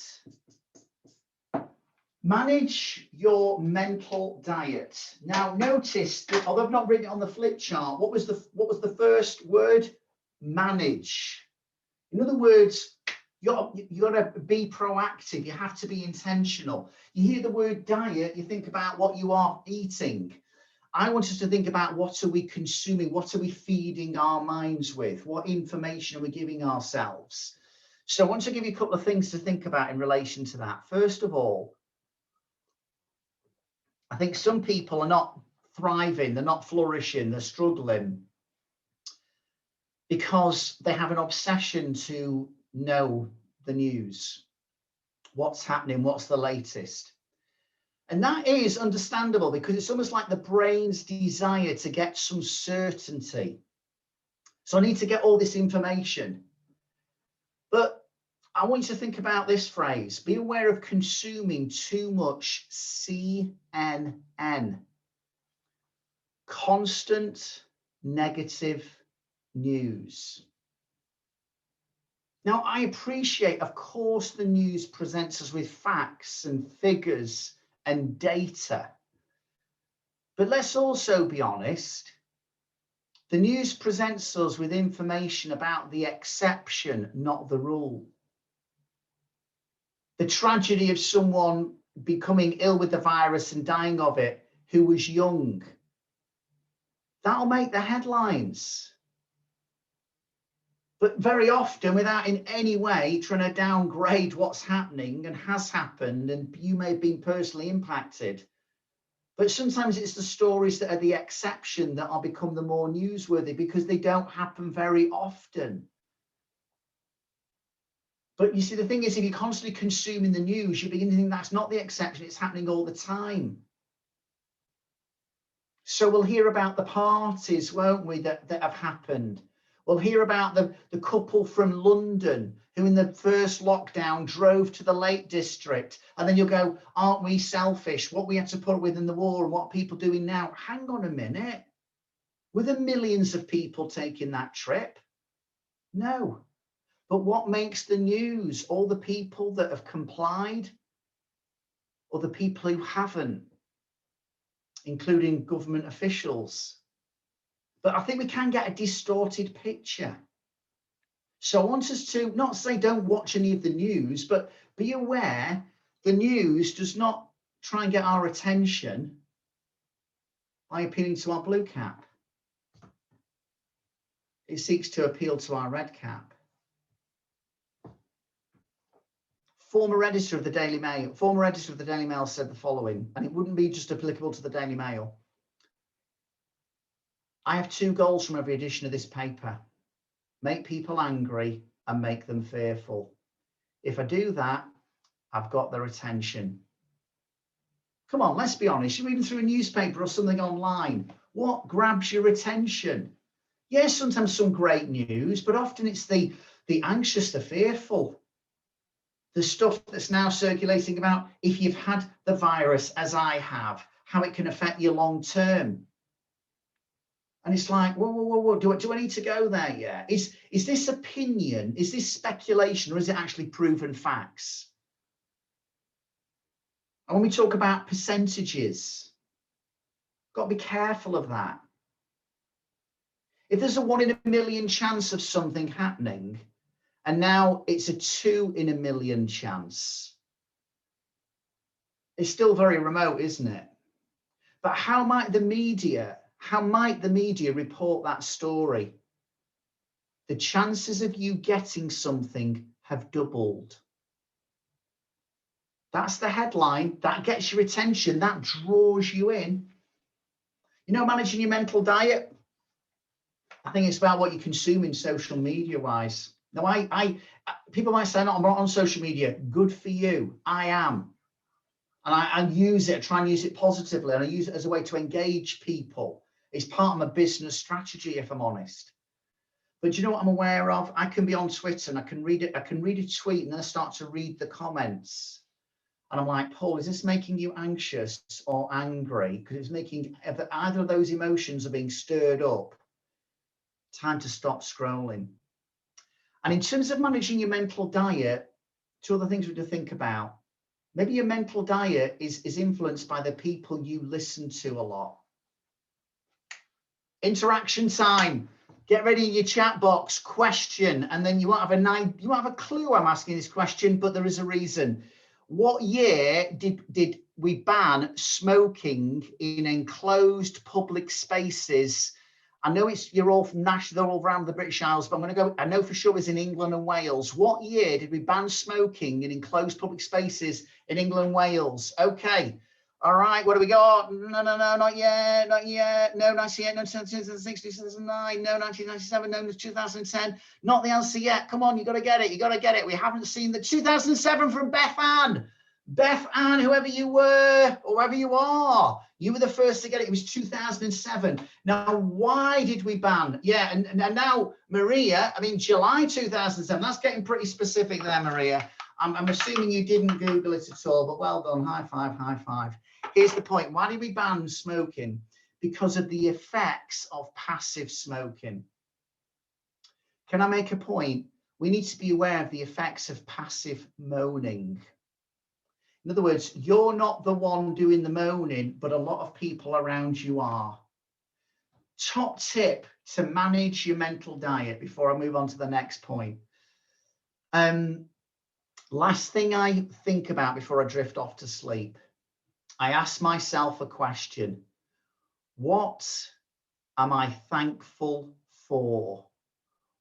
Speaker 1: Manage your mental diet. Now notice that, although I've not written it on the flip chart, what was the first word? Manage. In other words, you got to be proactive. You have to be intentional. You hear the word diet, you think about what you are eating. I want us to think about what are we consuming? What are we feeding our minds with? What information are we giving ourselves? So I want to give you a couple of things to think about in relation to that. First of all, I think some people are not thriving, they're not flourishing, they're struggling because they have an obsession to know the news. What's happening? What's the latest? And that is understandable because it's almost like the brain's desire to get some certainty. So I need to get all this information. But I want you to think about this phrase. Be aware of consuming too much CNN. Constant negative news. Now, I appreciate, of course, the news presents us with facts and figures and data. But let's also be honest. The news presents us with information about the exception, not the rule. The tragedy of someone becoming ill with the virus and dying of it who was young. That'll make the headlines. But very often, without in any way trying to downgrade what's happening and has happened, and you may have been personally impacted. But sometimes it's the stories that are the exception that are become the more newsworthy because they don't happen very often. But you see, the thing is, if you're constantly consuming the news, you begin to think that's not the exception, it's happening all the time. So we'll hear about the parties, won't we, that have happened. We'll hear about the couple from London who in the first lockdown drove to the Lake District. And then you'll go, aren't we selfish? What we had to put up with in the war and what people doing now? Hang on a minute. Were there millions of people taking that trip? No. But what makes the news? All the people that have complied or the people who haven't, including government officials. But I think we can get a distorted picture. So I want us to not say don't watch any of the news, but be aware the news does not try and get our attention by appealing to our blue cap. It seeks to appeal to our red cap. Former editor of the Daily Mail said the following, and it wouldn't be just applicable to the Daily Mail. I have two goals from every edition of this paper. Make people angry and make them fearful. If I do that, I've got their attention. Come on, let's be honest. You're reading through a newspaper or something online. What grabs your attention? Yes, sometimes some great news, but often it's the anxious, the fearful. The stuff that's now circulating about if you've had the virus, as I have, how it can affect you long term. And it's like, whoa, do I need to go there yet? Is this opinion, is this speculation, or is it actually proven facts? And when we talk about percentages, got to be careful of that. If there's a 1 in a million chance of something happening, and now it's a 2 in a million chance, it's still very remote, isn't it? But how might the media report that story? The chances of you getting something have doubled. That's the headline. That gets your attention. That draws you in. You know, managing your mental diet, I think it's about what you consume in social media wise. Now, people might say, no, I'm not on social media. Good for you. I am. And I use it, try and use it positively. And I use it as a way to engage people. It's part of my business strategy, if I'm honest. But you know what I'm aware of? I can be on Twitter and I can read it. I can read a tweet and then I start to read the comments. And I'm like, Paul, is this making you anxious or angry? Because it's making, if either of those emotions are being stirred up, time to stop scrolling. And in terms of managing your mental diet, 2 other things we have to think about. Maybe your mental diet is influenced by the people you listen to a lot. Interaction time. Get ready in your chat box, question, and then you won't have a clue I'm asking this question, but there is a reason. What year did we ban smoking in enclosed public spaces? I know you're all from national, they're all around the British Isles, but I'm going to go, I know for sure it's in England and Wales. What year did we ban smoking in enclosed public spaces in England and Wales? Okay. All right, what do we got? No, not yet. No, 1998, no, 2006, 2009, no, 1997, no, 2010. Not the answer yet. Come on, you got to get it. We haven't seen the 2007 from Beth Ann. Beth Ann, whoever you were, or whoever you are, you were the first to get it. It was 2007. Now, why did we ban? Yeah, and now, Maria, I mean, July 2007. That's getting pretty specific there, Maria. I'm assuming you didn't Google it at all, but well done. High five. Here's the point. Why did we ban smoking? Because of the effects of passive smoking. Can I make a point? We need to be aware of the effects of passive moaning. In other words, you're not the one doing the moaning, but a lot of people around you are. Top tip to manage your mental diet before I move on to the next point. Last thing I think about before I drift off to sleep, I ask myself a question. What am I thankful for?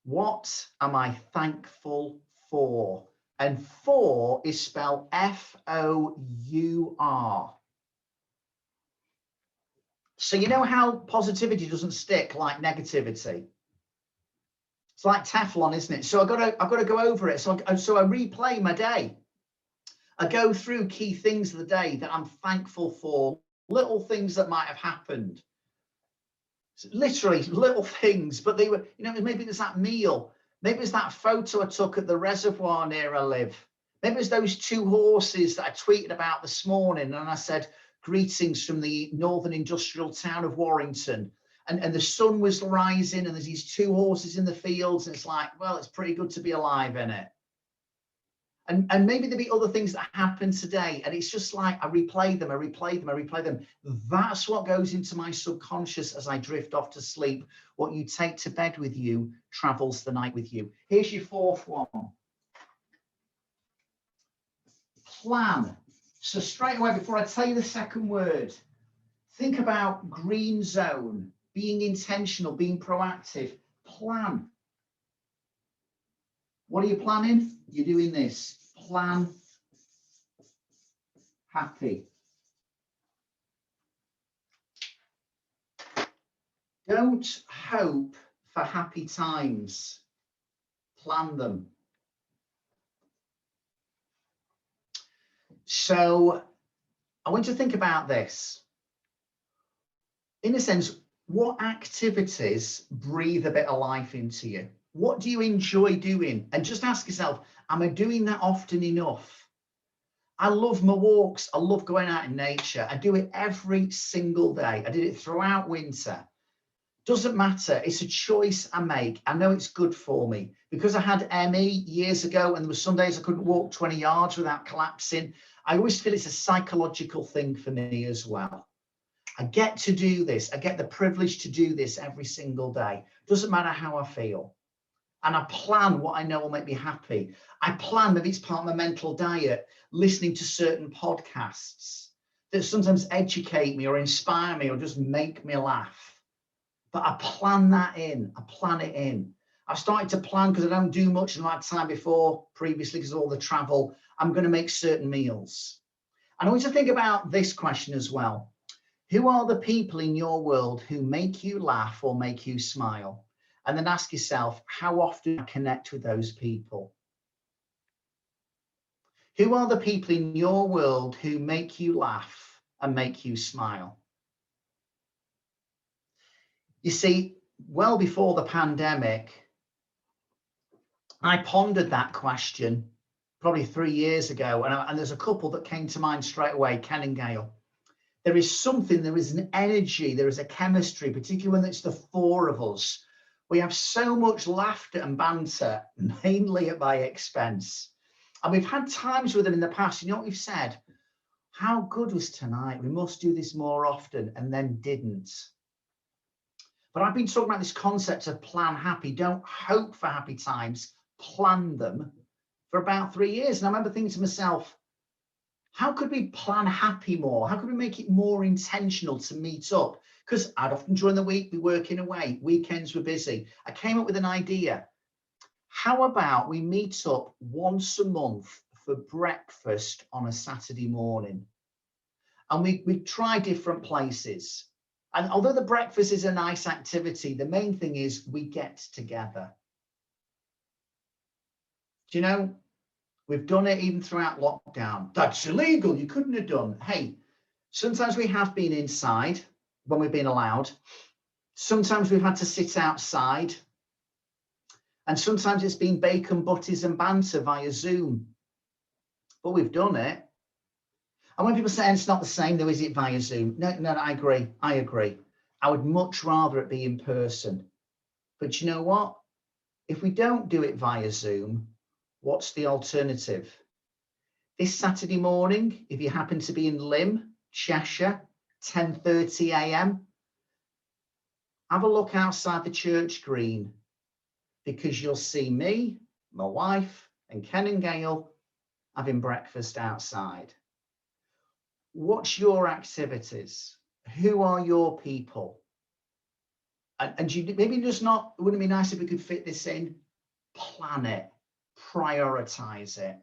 Speaker 1: What am I thankful for? And for is spelled F-O-U-R. So you know how positivity doesn't stick like negativity? It's like Teflon, isn't it? So I've got to go over it. So I replay my day. I go through key things of the day that I'm thankful for, little things that might have happened. So literally little things, but they were, you know, maybe there's that meal. Maybe it's that photo I took at the reservoir near I live. Maybe it's those 2 horses that I tweeted about this morning. And I said, greetings from the northern industrial town of Warrington. And the sun was rising and there's these 2 horses in the fields. And it's like, well, it's pretty good to be alive, isn't it? And maybe there'll be other things that happen today. And it's just like, I replay them. That's what goes into my subconscious as I drift off to sleep. What you take to bed with you travels the night with you. Here's your 4th one. Plan. So straight away, before I tell you the second word, think about green zone, being intentional, being proactive. Plan. What are you planning? You're doing this. Plan happy. Don't hope for happy times. Plan them. So I want you to think about this. In a sense, what activities breathe a bit of life into you? What do you enjoy doing? And just ask yourself, am I doing that often enough? I love my walks. I love going out in nature. I do it every single day. I did it throughout winter. Doesn't matter. It's a choice I make. I know it's good for me. Because I had ME years ago and there were some days I couldn't walk 20 yards without collapsing. I always feel it's a psychological thing for me as well. I get to do this. I get the privilege to do this every single day. Doesn't matter how I feel. And I plan what I know will make me happy. I plan, maybe it's part of my mental diet, listening to certain podcasts that sometimes educate me or inspire me or just make me laugh. But I plan that in. I plan it in. I've started to plan, because I don't do much in my time previously because of all the travel. I'm going to make certain meals. And I want you to think about this question as well. Who are the people in your world who make you laugh or make you smile? And then ask yourself, how often do I connect with those people? Who are the people in your world who make you laugh and make you smile? You see, well before the pandemic, I pondered that question probably 3 years ago, and there's a couple that came to mind straight away, Ken and Gail. There is something, there is an energy, there is a chemistry, particularly when it's the four of us. We have so much laughter and banter, mainly at my expense. And we've had times with them in the past, you know what we've said? How good was tonight? We must do this more often, and then didn't. But I've been talking about this concept of plan happy. Don't hope for happy times, plan them, for about 3 years. And I remember thinking to myself, how could we plan happy more? How could we make it more intentional to meet up? Because I'd often during the week be working away, weekends were busy. I came up with an idea. How about we meet up once a month for breakfast on a Saturday morning? And we try different places. And although the breakfast is a nice activity, the main thing is we get together. Do you know, we've done it even throughout lockdown. That's illegal. You couldn't have done. Hey, sometimes we have been inside when we've been allowed. Sometimes we've had to sit outside. And sometimes it's been bacon, butties and banter via Zoom. But we've done it. And when people say it's not the same, though, is it via Zoom? No, I agree. I agree. I would much rather it be in person. But you know what? If we don't do it via Zoom, what's the alternative? This Saturday morning, if you happen to be in Lymm, Cheshire, 10:30 a.m., have a look outside the church green, because you'll see me, my wife, and Ken and Gail having breakfast outside. What's your activities? Who are your people? And you maybe just not, wouldn't it be nice if we could fit this in? Plan it, prioritize it.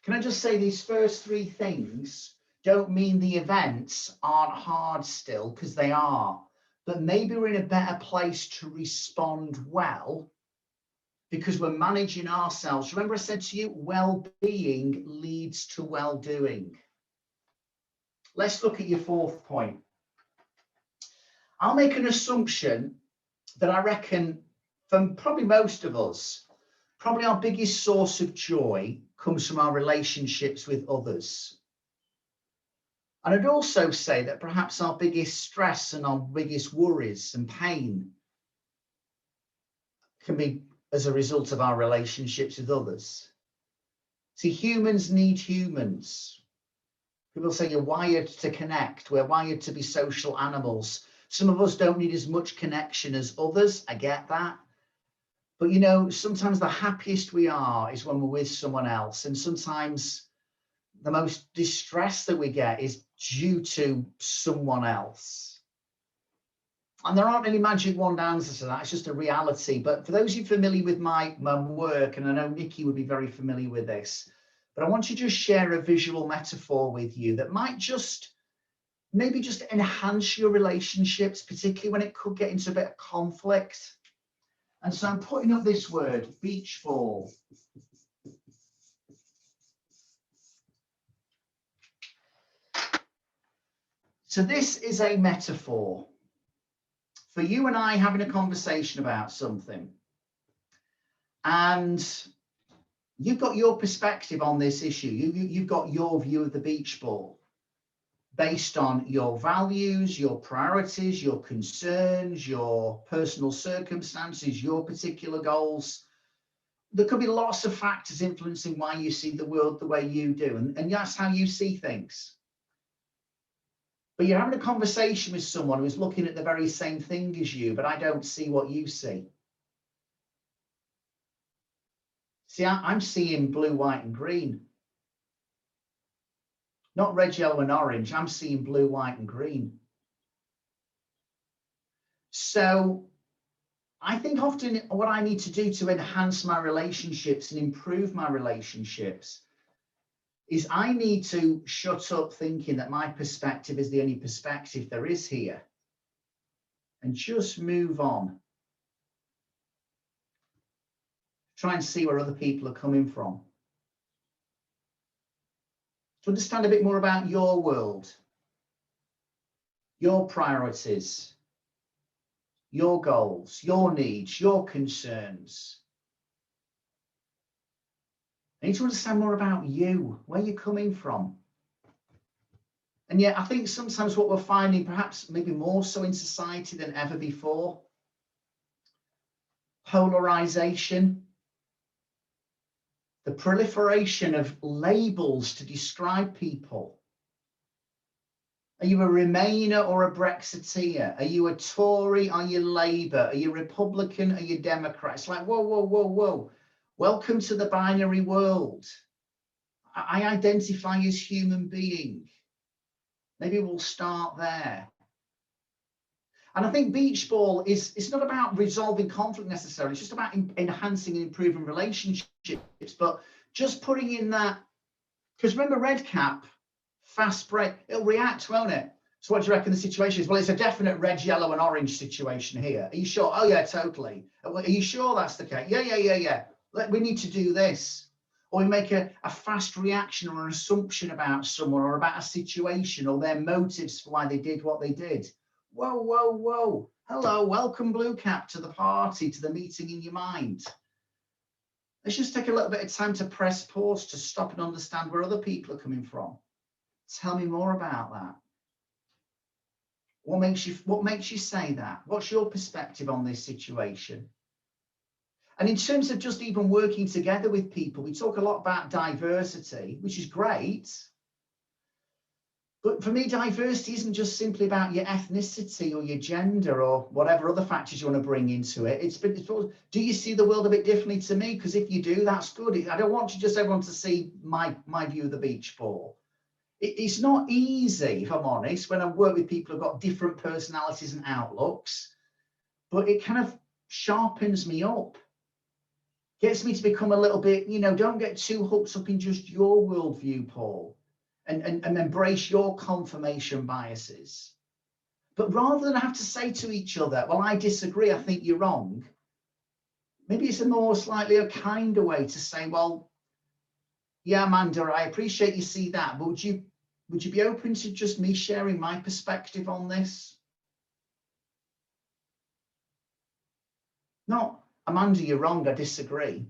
Speaker 1: Can I just say these first three things don't mean the events aren't hard still, because they are, but maybe we're in a better place to respond well because we're managing ourselves. Remember I said to you, well-being leads to well-doing. Let's look at your fourth point. I'll make an assumption that I reckon from probably most of us, probably our biggest source of joy comes from our relationships with others. And I'd also say that perhaps our biggest stress and our biggest worries and pain can be as a result of our relationships with others. See, humans need humans. People say you're wired to connect. We're wired to be social animals. Some of us don't need as much connection as others. I get that. But, you know, sometimes the happiest we are is when we're with someone else. And sometimes the most distress that we get is due to someone else. And there aren't any magic wand answers to that. It's just a reality. But for those of you familiar with my work, and I know Nikki would be very familiar with this, but I want to just share a visual metaphor with you that might just maybe just enhance your relationships, particularly when it could get into a bit of conflict. And so I'm putting up this word, beach ball. So this is a metaphor for you and I having a conversation about something. And you've got your perspective on this issue. You've got your view of the beach ball. based on your values, your priorities, your concerns, your personal circumstances, your particular goals. There could be lots of factors influencing why you see the world the way you do, and that's how you see things. But you're having a conversation with someone who's looking at the very same thing as you, but I don't see what you see. See, I'm seeing blue, white, and green. Not red, yellow, and orange. I'm seeing blue, white, and green. So I think often what I need to do to enhance my relationships and improve my relationships is I need to shut up thinking that my perspective is the only perspective there is here, and just move on. Try and see where other people are coming from. To understand a bit more about your world, your priorities, your goals, your needs, your concerns. I need to understand more about you, where you're coming from. And yet I think sometimes what we're finding, perhaps maybe more so in society than ever before, polarization, the proliferation of labels to describe people. Are you a Remainer or a Brexiteer? Are you a Tory? Are you Labour? Are you Republican? Are you Democrat? It's like, whoa, whoa, whoa, whoa. Welcome to the binary world. I identify as human being. Maybe we'll start there. And I think beach ball it's not about resolving conflict necessarily. It's just about enhancing and improving relationships, but just putting in that, because remember red cap, fast break, it'll react, won't it? So what do you reckon the situation is? Well, it's a definite red, yellow and orange situation here. Are you sure? Oh yeah, totally. Are you sure that's the case? Yeah. We need to do this. Or we make a fast reaction or an assumption about someone or about a situation or their motives for why they did what they did. Whoa, whoa, whoa. Hello, welcome blue cap to the party, to the meeting in your mind. Let's just take a little bit of time to press pause, to stop and understand where other people are coming from. Tell me more about that. What makes you say that? What's your perspective on this situation? And in terms of just even working together with people, we talk a lot about diversity, which is great. But for me, diversity isn't just simply about your ethnicity or your gender or whatever other factors you want to bring into it. It's do you see the world a bit differently to me? Because if you do, that's good. I don't want just everyone to see my view of the beach ball. It's not easy, if I'm honest, when I work with people who've got different personalities and outlooks, but it kind of sharpens me up. Gets me to become a little bit, don't get too hooked up in just your worldview, Paul. And embrace your confirmation biases. But rather than have to say to each other, well, I disagree, I think you're wrong, maybe it's a more slightly a kinder way to say, well, yeah, Amanda, I appreciate you see that, but would you be open to just me sharing my perspective on this? Not, Amanda, you're wrong, I disagree.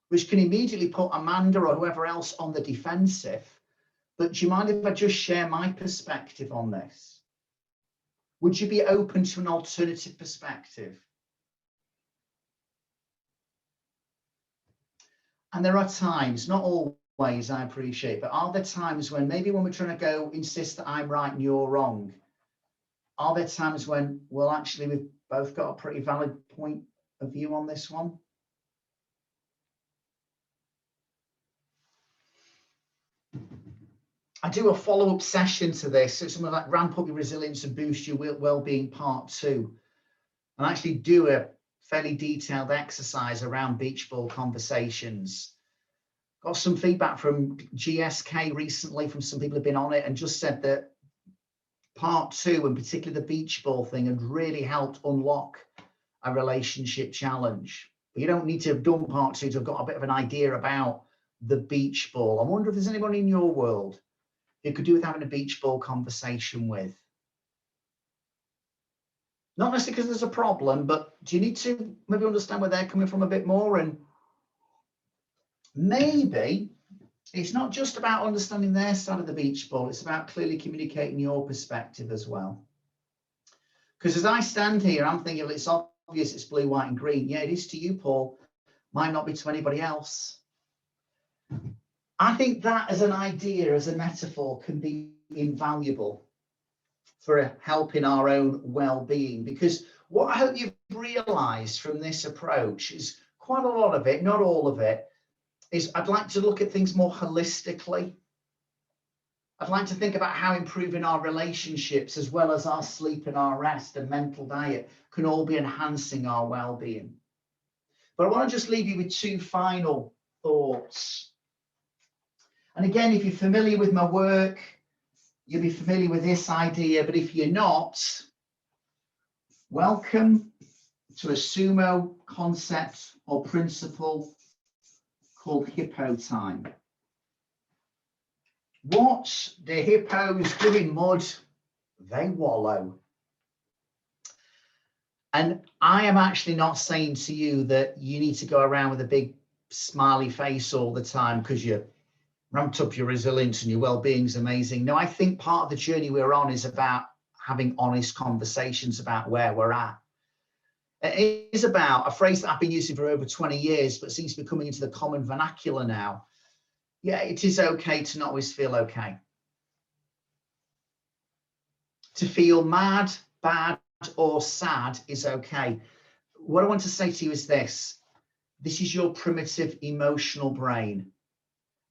Speaker 1: Which can immediately put Amanda or whoever else on the defensive. But do you mind if I just share my perspective on this? Would you be open to an alternative perspective? And there are times, not always, I appreciate, but are there times when maybe when we're trying to go insist that I'm right and you're wrong, are there times when, well, actually, we've both got a pretty valid point of view on this one? I do a follow-up session to this. So it's something like ramp up your resilience and boost your well-being part 2. And I actually do a fairly detailed exercise around beach ball conversations. Got some feedback from GSK recently from some people who've been on it and just said that part 2, and particularly the beach ball thing, had really helped unlock a relationship challenge. But you don't need to have done part 2 to have got a bit of an idea about the beach ball. I wonder if there's anyone in your world you could do with having a beach ball conversation with. Not necessarily because there's a problem, but do you need to maybe understand where they're coming from a bit more? And maybe It's not just about understanding their side of the beach ball, it's about clearly communicating your perspective as well. Because as I stand here, I'm thinking, well, it's obvious it's blue, white and green. Yeah, it is to you, Paul. Might not be to anybody else. I think that as an idea, as a metaphor, can be invaluable for helping our own well-being. Because what I hope you've realised from this approach is quite a lot of it, not all of it, is I'd like to look at things more holistically. I'd like to think about how improving our relationships, as well as our sleep and our rest and mental diet, can all be enhancing our well-being. But I want to just leave you with two final thoughts. And again, if you're familiar with my work, you'll be familiar with this idea. But if you're not, welcome to a sumo concept or principle called hippo time. What the hippos do in mud, they wallow. And I am actually not saying to you that you need to go around with a big smiley face all the time because you ramped up your resilience and your well-being's amazing. No, I think part of the journey we're on is about having honest conversations about where we're at. It is about a phrase that I've been using for over 20 years, but seems to be coming into the common vernacular now. Yeah, it is okay to not always feel okay. To feel mad, bad, or sad is okay. What I want to say to you is this. This is your primitive emotional brain.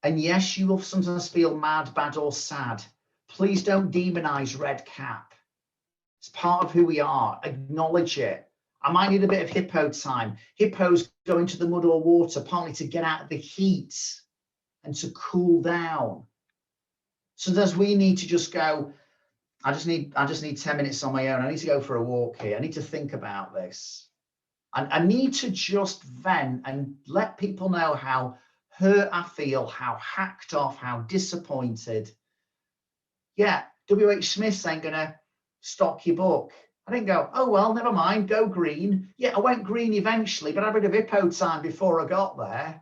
Speaker 1: And yes, you will sometimes feel mad, bad, or sad. Please don't demonize red cap. It's part of who we are. Acknowledge it. I might need a bit of hippo time. Hippos go into the mud or water partly to get out of the heat and to cool down. Sometimes we need to just go, I just need 10 minutes on my own. I need to go for a walk here. I need to think about this. I need to just vent and let people know how hurt I feel, how hacked off, how disappointed. Yeah, W.H. Smith's ain't gonna stock your book. I didn't go, oh, well, never mind, go green. Yeah, I went green eventually, but I had a bit of hippo time before I got there.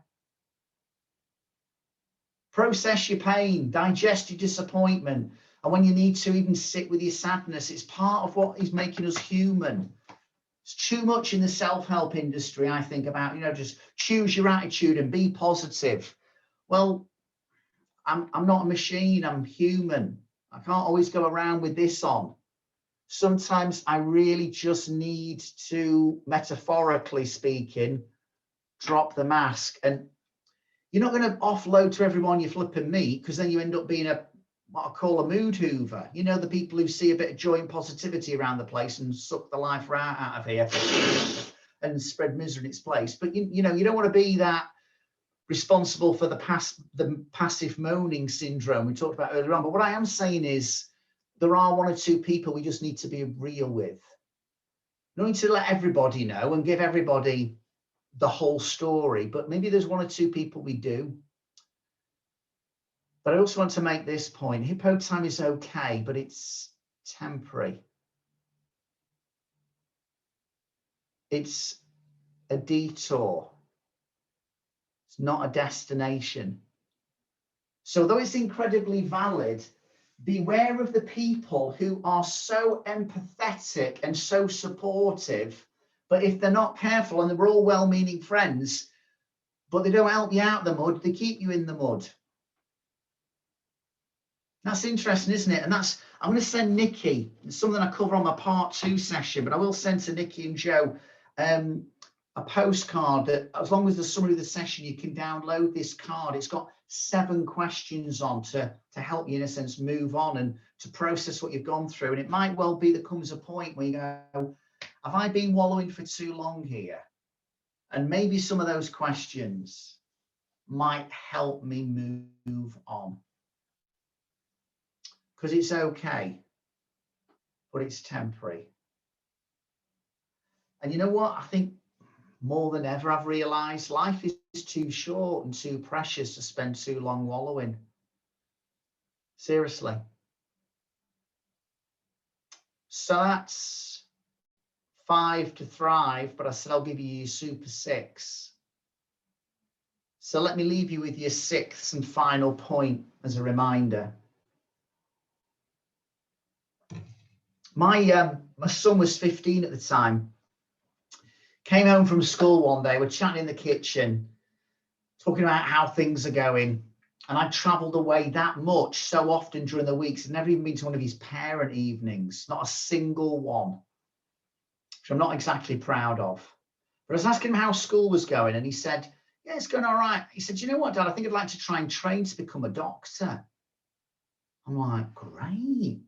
Speaker 1: Process your pain, digest your disappointment. And when you need to, even sit with your sadness. It's part of what is making us human. It's too much in the self-help industry, I think, about, just choose your attitude and be positive. Well, I'm not a machine, I'm human. I can't always go around with this on. Sometimes I really just need to, metaphorically speaking, drop the mask. And you're not going to offload to everyone you flipping meet, because then you end up being what I call a mood hoover. The people who see a bit of joy and positivity around the place and suck the life right out of here and spread misery in its place. But you don't want to be that responsible for the passive moaning syndrome we talked about earlier on. But what I am saying is there are one or two people we just need to be real with. You don't need to let everybody know and give everybody the whole story, but maybe there's one or two people we do. But I also want to make this point. Hippo time is okay, but it's temporary. It's a detour. It's not a destination. So though it's incredibly valid, beware of the people who are so empathetic and so supportive, but if they're not careful, and we're all well-meaning friends, but they don't help you out the mud, they keep you in the mud. That's interesting, isn't it? And I'm going to send Nikki, it's something I cover on my part 2 session, but I will send to Nikki and Joe a postcard that, as long as the summary of the session, you can download this card. It's got 7 questions on to help you, in a sense, move on and to process what you've gone through. And it might well be there comes a point where you go, have I been wallowing for too long here? And maybe some of those questions might help me move on. Because it's okay, but it's temporary. And you know what? I think more than ever, I've realized life is too short and too precious to spend too long wallowing. Seriously. So that's 5 to thrive, but I said I'll give you super 6. So let me leave you with your sixth and final point as a reminder. My son was 15 at the time. Came home from school one day, we're chatting in the kitchen, talking about how things are going. And I travelled away that much so often during the weeks. I've never even been to one of his parent evenings, not a single one, which I'm not exactly proud of. But I was asking him how school was going, and he said, yeah, it's going all right. He said, you know what, Dad, I think I'd like to try and train to become a doctor. I'm like, great.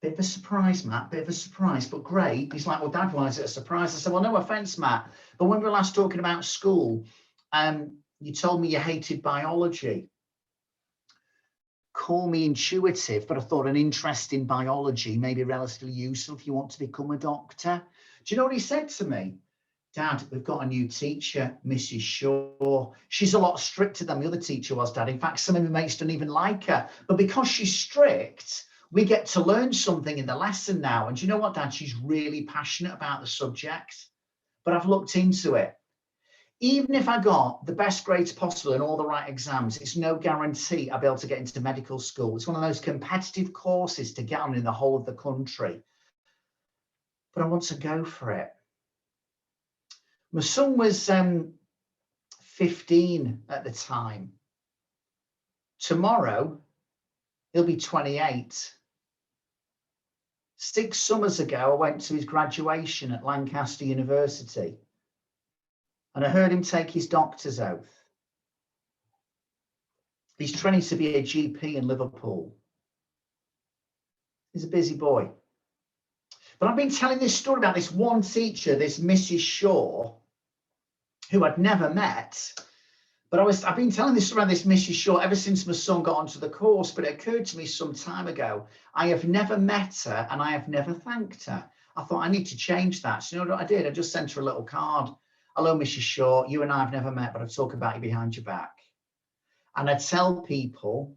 Speaker 1: Bit of a surprise, Matt, bit of a surprise, but great. He's like, well, Dad, why is it a surprise? I said, well, no offence, Matt, but when we were last talking about school, you told me you hated biology. Call me intuitive, but I thought an interest in biology may be relatively useful if you want to become a doctor. Do you know what he said to me? Dad, we've got a new teacher, Mrs. Shaw. She's a lot stricter than the other teacher was, Dad. In fact, some of my mates don't even like her. But because she's strict, we get to learn something in the lesson now. And do you know what, Dad? She's really passionate about the subject. But I've looked into it. Even if I got the best grades possible in all the right exams, it's no guarantee I'll be able to get into medical school. It's one of those competitive courses to get on in the whole of the country. But I want to go for it. My son was 15 at the time. Tomorrow, he'll be 28. 6 summers ago, I went to his graduation at Lancaster University, and I heard him take his doctor's oath. He's training to be a GP in Liverpool. He's a busy boy. But I've been telling this story about this one teacher, this Mrs. Shaw, who I'd never met. But I've been telling this story about this Mrs. Shaw ever since my son got onto the course, but it occurred to me some time ago, I have never met her and I have never thanked her. I thought I need to change that. So you know what I did? I just sent her a little card. Hello, Mrs. Shaw, you and I have never met, but I talk about you behind your back. And I tell people,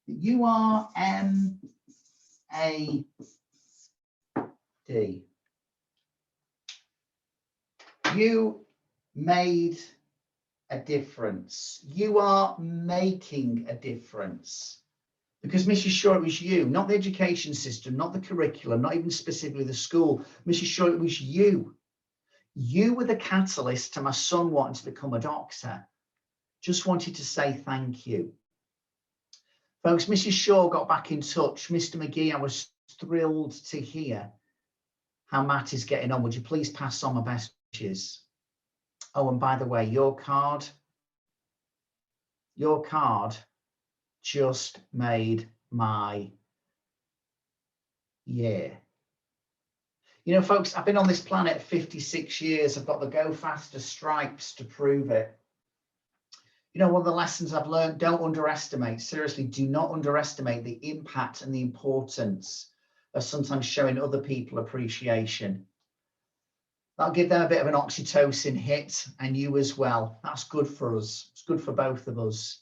Speaker 1: you are M-A-D. You made a difference. You are making a difference. Because Mrs. Shaw, it was you, not the education system, not the curriculum, not even specifically the school. Mrs. Shaw, it was you. You were the catalyst to my son wanting to become a doctor. Just wanted to say thank you. Folks, Mrs. Shaw got back in touch. Mr. McGee, I was thrilled to hear how Matt is getting on. Would you please pass on my best wishes? Oh, and by the way, your card just made my year. You know, folks, I've been on this planet 56 years. I've got the Go Faster stripes to prove it. You know, one of the lessons I've learned, don't underestimate, seriously, do not underestimate the impact and the importance of sometimes showing other people appreciation. That'll give them a bit of an oxytocin hit, and you as well. That's good for us. It's good for both of us.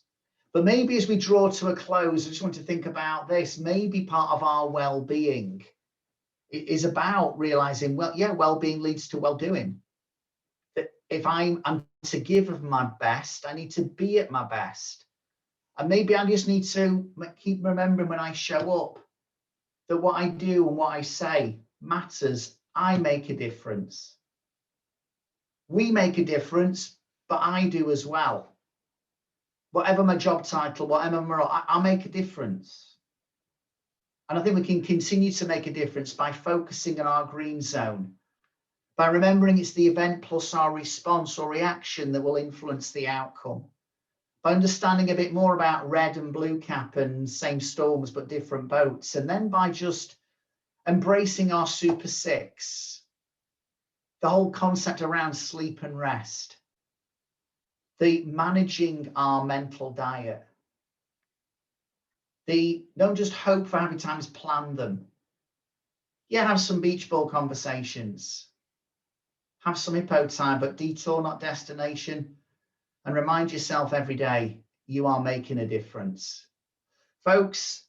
Speaker 1: But maybe as we draw to a close, I just want to think about this. Maybe part of our well-being is about realizing, well, yeah, well-being leads to well-doing. That if I'm to give of my best, I need to be at my best. And maybe I just need to keep remembering when I show up that what I do and what I say matters. I make a difference. We make a difference, but I do as well. Whatever my job title, whatever my role, I make a difference. And I think we can continue to make a difference by focusing on our green zone, by remembering it's the event plus our response or reaction that will influence the outcome, by understanding a bit more about red and blue cap and same storms but different boats, and then by just embracing our Super 6. The whole concept around sleep and rest, the managing our mental diet, the don't just hope for happy times, plan them. Yeah, have some beach ball conversations, have some hippo time, but detour, not destination, and remind yourself every day you are making a difference. Folks,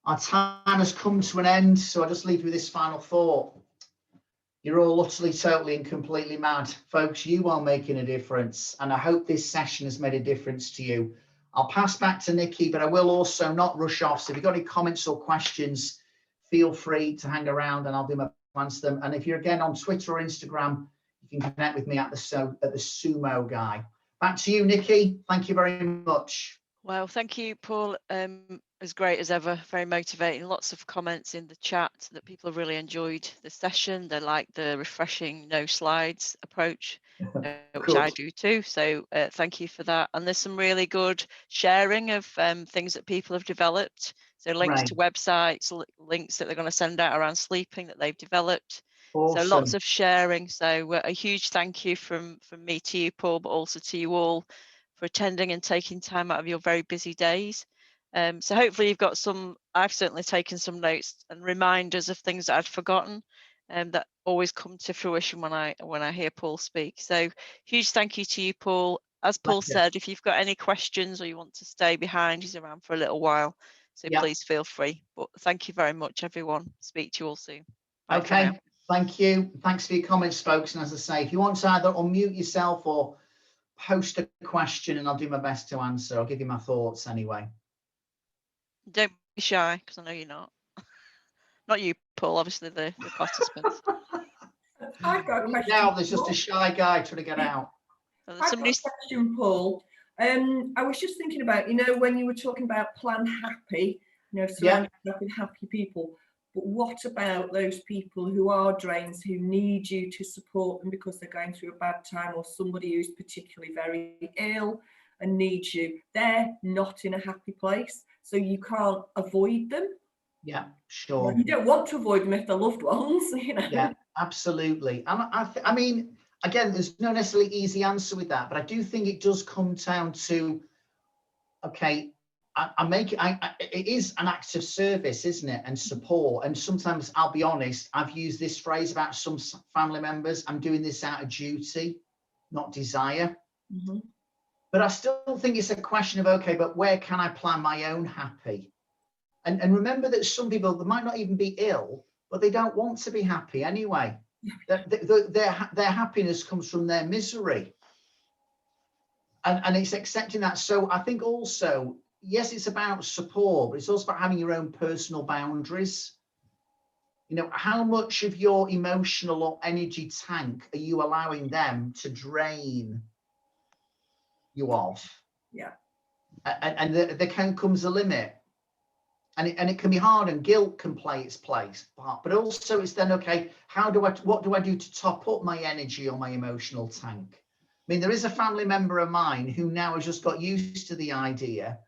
Speaker 1: our time has come to an end, so I'll just leave you with this final thought. You're all utterly, totally and completely mad. Folks, you are making a difference. And I hope this session has made a difference to you. I'll pass back to Nikki, but I will also not rush off. So if you've got any comments or questions, feel free to hang around and I'll do my best to answer them. And if you're again on Twitter or Instagram, you can connect with me at the Sumo Guy. Back to you, Nikki. Thank you very much.
Speaker 2: Well, thank you, Paul. As great as ever, very motivating. Lots of comments in the chat that people have really enjoyed the session. They like the refreshing no slides approach, which I do too. So thank you for that. And there's some really good sharing of things that people have developed. So links to websites, links that they're going to send out around sleeping that they've developed.
Speaker 1: Awesome.
Speaker 2: So lots of sharing. So a huge thank you from me to you, Paul, but also to you all for attending and taking time out of your very busy days. So hopefully you've got some, I've certainly taken some notes and reminders of things that I'd forgotten that always come to fruition when I hear Paul speak. So huge thank you to you, Paul. As Paul said, if you've got any questions or you want to stay behind, he's around for a little while. So please feel free. But thank you very much, everyone. Speak to you all soon. Bye for now.
Speaker 1: Thank you. Thanks for your comments, folks. And as I say, if you want to either unmute yourself or post a question and I'll do my best to answer. I'll give you my thoughts anyway.
Speaker 2: Don't be shy, because I know you're not. Not you, Paul, obviously the participants.
Speaker 5: I've got a question.
Speaker 1: Now there's just a shy guy trying to get out.
Speaker 5: I've got a question, Paul. I was just thinking about, when you were talking about plan happy, surrounding yourself with happy people. But what about those people who are drains, who need you to support them because they're going through a bad time, or somebody who's particularly very ill and needs you? They're not in a happy place, so you can't avoid them.
Speaker 1: Yeah, sure.
Speaker 5: You don't want to avoid them if they're loved ones,
Speaker 1: Yeah, absolutely. And I mean, again, there's no necessarily easy answer with that, but I do think it does come down to, okay, it is an act of service, isn't it? And support. And sometimes, I'll be honest, I've used this phrase about some family members. I'm doing this out of duty, not desire.
Speaker 5: Mm-hmm.
Speaker 1: But I still think it's a question of, okay, but where can I plan my own happy? And remember that some people, they might not even be ill, but they don't want to be happy anyway. Their happiness comes from their misery. And it's accepting that. So I think also, yes, it's about support, but it's also about having your own personal boundaries. How much of your emotional or energy tank are you allowing them to drain you of?
Speaker 5: Yeah.
Speaker 1: And there comes a limit. And it can be hard, and guilt can play its place. But also it's then, okay, what do I do to top up my energy or my emotional tank? I mean, there is a family member of mine who now has just got used to the idea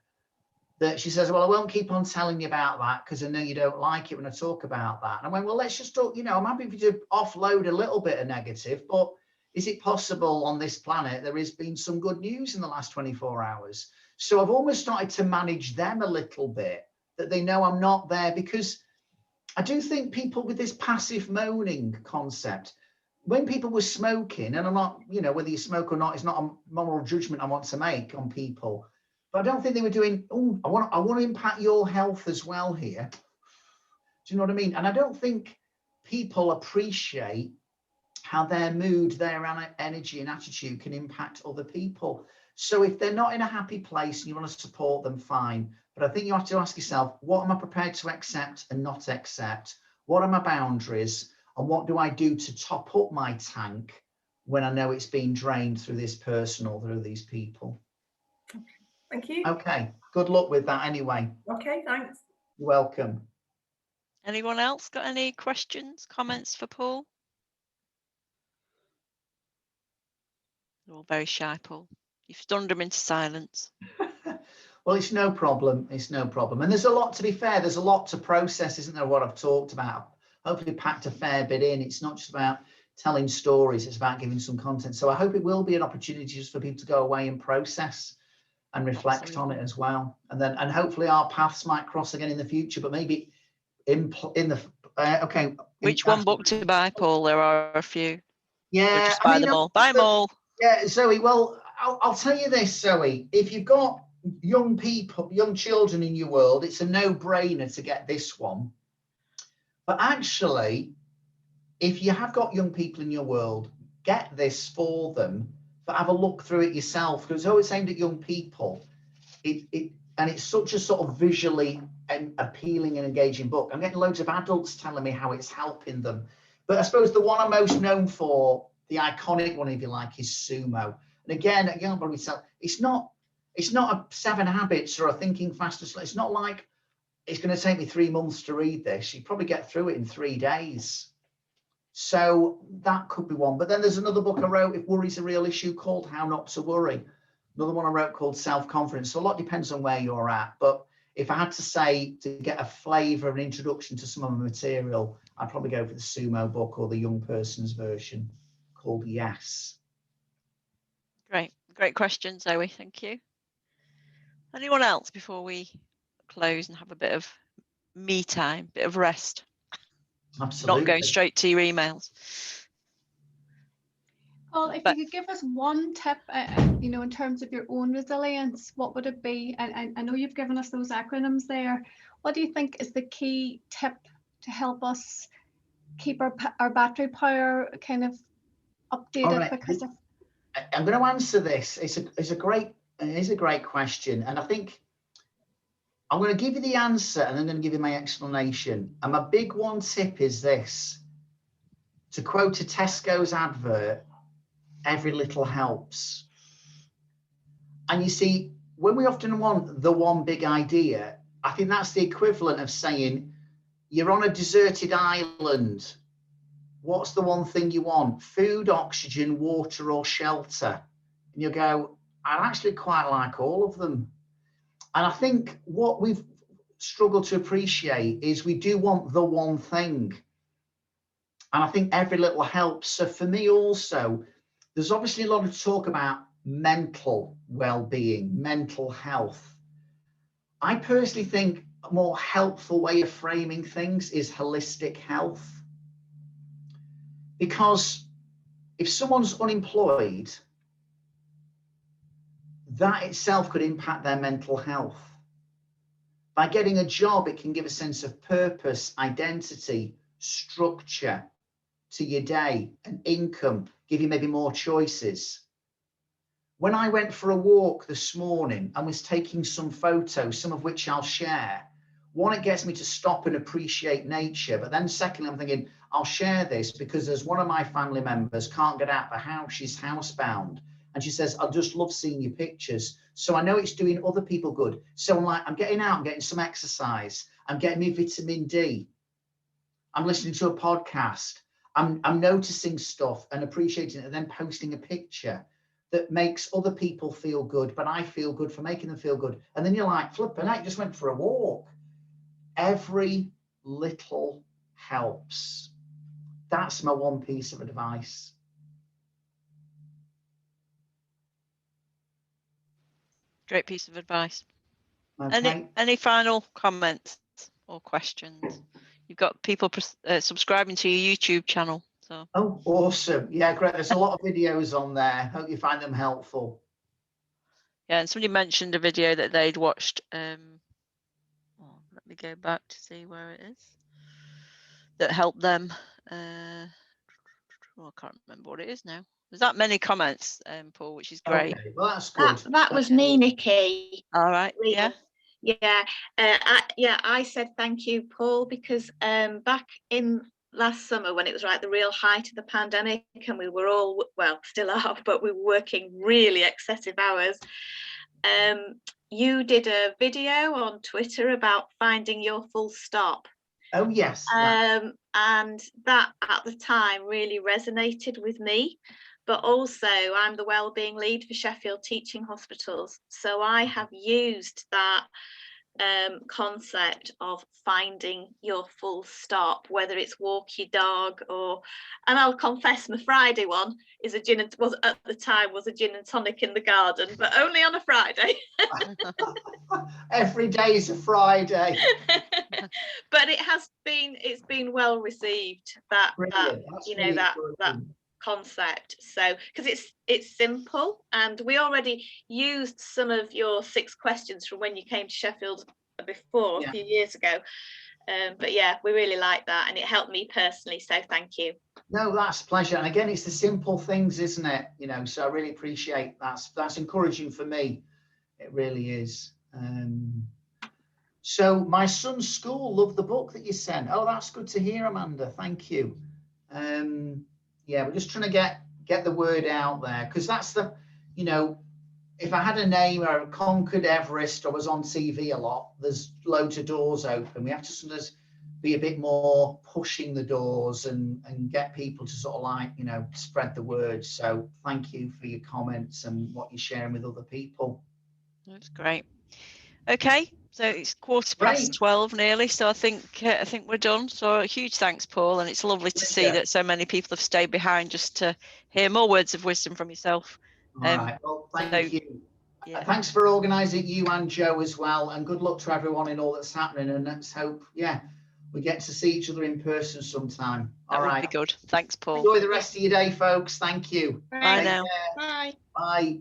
Speaker 1: that she says, well, I won't keep on telling you about that because I know you don't like it when I talk about that. And I went, well, let's just talk, I'm happy for you to offload a little bit of negative, but is it possible on this planet there has been some good news in the last 24 hours? So I've almost started to manage them a little bit, that they know I'm not there, because I do think people with this passive moaning concept, when people were smoking, and I'm not, whether you smoke or not, it's not a moral judgment I want to make on people, but I don't think they were doing, oh, I want to impact your health as well here. Do you know what I mean? And I don't think people appreciate how their mood, their energy and attitude can impact other people. So if they're not in a happy place and you want to support them, fine. But I think you have to ask yourself, what am I prepared to accept and not accept? What are my boundaries? And what do I do to top up my tank when I know it's being drained through this person or through these people?
Speaker 5: Thank you.
Speaker 1: Okay, good luck with that anyway.
Speaker 5: Okay, thanks.
Speaker 1: You're welcome.
Speaker 2: Anyone else got any questions, comments for Paul? They're all very shy, Paul. You've stunned them into silence.
Speaker 1: Well, it's no problem. It's no problem. And there's a lot, to be fair, there's a lot to process, isn't there, what I've talked about? Hopefully packed a fair bit in. It's not just about telling stories, it's about giving some content. So I hope it will be an opportunity just for people to go away and process and reflect on it as well. And hopefully our paths might cross again in the future, but maybe in the, okay.
Speaker 2: Which one book to buy, Paul? There are a few.
Speaker 1: Yeah.
Speaker 2: Just buy them all. Buy them all.
Speaker 1: Yeah, Zoe, well, I'll tell you this, Zoe, if you've got young people, young children in your world, it's a no-brainer to get this one. But actually, if you have got young people in your world, get this for them, but have a look through it yourself, because it's always aimed at young people. And it's such a sort of visually and appealing and engaging book. I'm getting loads of adults telling me how it's helping them. But I suppose the one I'm most known for, the iconic one, if you like, is Sumo. And again, it's not a 7 Habits or a Thinking Faster. It's not like it's going to take me 3 months to read this. You probably get through it in 3 days. So that could be one. But then there's another book I wrote, If Worry's a Real Issue, called How Not to Worry. Another one I wrote called Self-Confidence. So a lot depends on where you're at. But if I had to say, to get a flavour, an introduction to some of the material, I'd probably go for the Sumo book or the young person's version called Yes.
Speaker 2: Great question, Zoe. Thank you. Anyone else before we close and have a bit of me time, bit of rest?
Speaker 1: Absolutely.
Speaker 2: Not going straight to your emails.
Speaker 4: Paul, if you could give us one tip, you know, in terms of your own resilience, what would it be? And I know you've given us those acronyms there. What do you think is the key tip to help us keep our battery power kind of updated?
Speaker 1: Right.
Speaker 4: Because
Speaker 1: I'm going to answer this. It is a great question, and I think I'm going to give you the answer, and I'm going to give you my explanation. And my big one tip is this: to quote a Tesco's advert, every little helps. And you see, when we often want the one big idea, I think that's the equivalent of saying you're on a deserted island. What's the one thing you want? Food, oxygen, water, or shelter? And you go, I actually quite like all of them. And I think what we've struggled to appreciate is we do want the one thing. And I think every little helps. So for me also, there's obviously a lot of talk about mental well-being, mental health. I personally think a more helpful way of framing things is holistic health. Because if someone's unemployed, that itself could impact their mental health. By getting a job, it can give a sense of purpose, identity, structure to your day, and income, give you maybe more choices. When I went for a walk this morning and was taking some photos, some of which I'll share, one, it gets me to stop and appreciate nature. But then secondly, I'm thinking, I'll share this because there's one of my family members can't get out of the house. She's housebound. And she says, I just love seeing your pictures. So I know it's doing other people good. So I'm like, I'm getting out, I'm getting some exercise. I'm getting me vitamin D. I'm listening to a podcast. I'm noticing stuff and appreciating it and then posting a picture that makes other people feel good, but I feel good for making them feel good. And then you're like, flipping out, you just went for a walk. Every little helps. That's my one piece of advice.
Speaker 2: Great piece of advice.
Speaker 1: Okay.
Speaker 2: Any final comments or questions? You've got people subscribing to your YouTube channel. So.
Speaker 1: Oh, awesome. Yeah, great. There's a lot of videos on there. Hope you find them helpful.
Speaker 2: Yeah, and somebody mentioned a video that they'd watched. Let me go back to see where it is. That helped them. I can't remember what it is now. There's that many comments, Paul, which is great.
Speaker 1: Okay, well, that's good.
Speaker 6: That was me, Nikki.
Speaker 2: All right.
Speaker 6: Really. Yeah. I said thank you, Paul, because back in last summer when it was the real height of the pandemic and we were all, well, still are, but we were working really excessive hours. You did a video on Twitter about finding your full stop.
Speaker 1: Oh, yes.
Speaker 6: And that at the time really resonated with me. But also I'm the wellbeing lead for Sheffield Teaching Hospitals. So I have used that concept of finding your full stop, whether it's walk your dog or, and I'll confess my Friday one is a gin and tonic in the garden, but only on a Friday.
Speaker 1: Every day is a Friday.
Speaker 6: But it's been well received, that concept. So because it's simple, and we already used some of your 6 questions from when you came to Sheffield before a few years ago, But yeah, we really like that, and it helped me personally, so thank you.
Speaker 1: No, that's a pleasure. And again, it's the simple things, isn't it? You know, so I really appreciate that's encouraging for me. It really is. So my son's school loved the book that you sent. Oh, that's good to hear, Amanda. Thank you. Yeah, we're just trying to get the word out there, because that's the, you know, if I had a name or I conquered Everest or was on TV a lot, there's loads of doors open. We have to sort of be a bit more pushing the doors and get people to sort of like, you know, spread the word. So thank you for your comments and what you're sharing with other people.
Speaker 2: That's great. Okay, so it's 12:15 nearly, so I think we're done. So a huge thanks, Paul, and it's lovely to see that so many people have stayed behind just to hear more words of wisdom from yourself.
Speaker 1: All right. Well, thank you. Yeah. Thanks for organising, you and Joe as well, and good luck to everyone in all that's happening. And let's hope, yeah, we get to see each other in person sometime. All right.
Speaker 2: That would be good. Thanks, Paul.
Speaker 1: Enjoy the rest of your day, folks. Thank you.
Speaker 2: Bye now.
Speaker 6: Bye.
Speaker 1: Bye.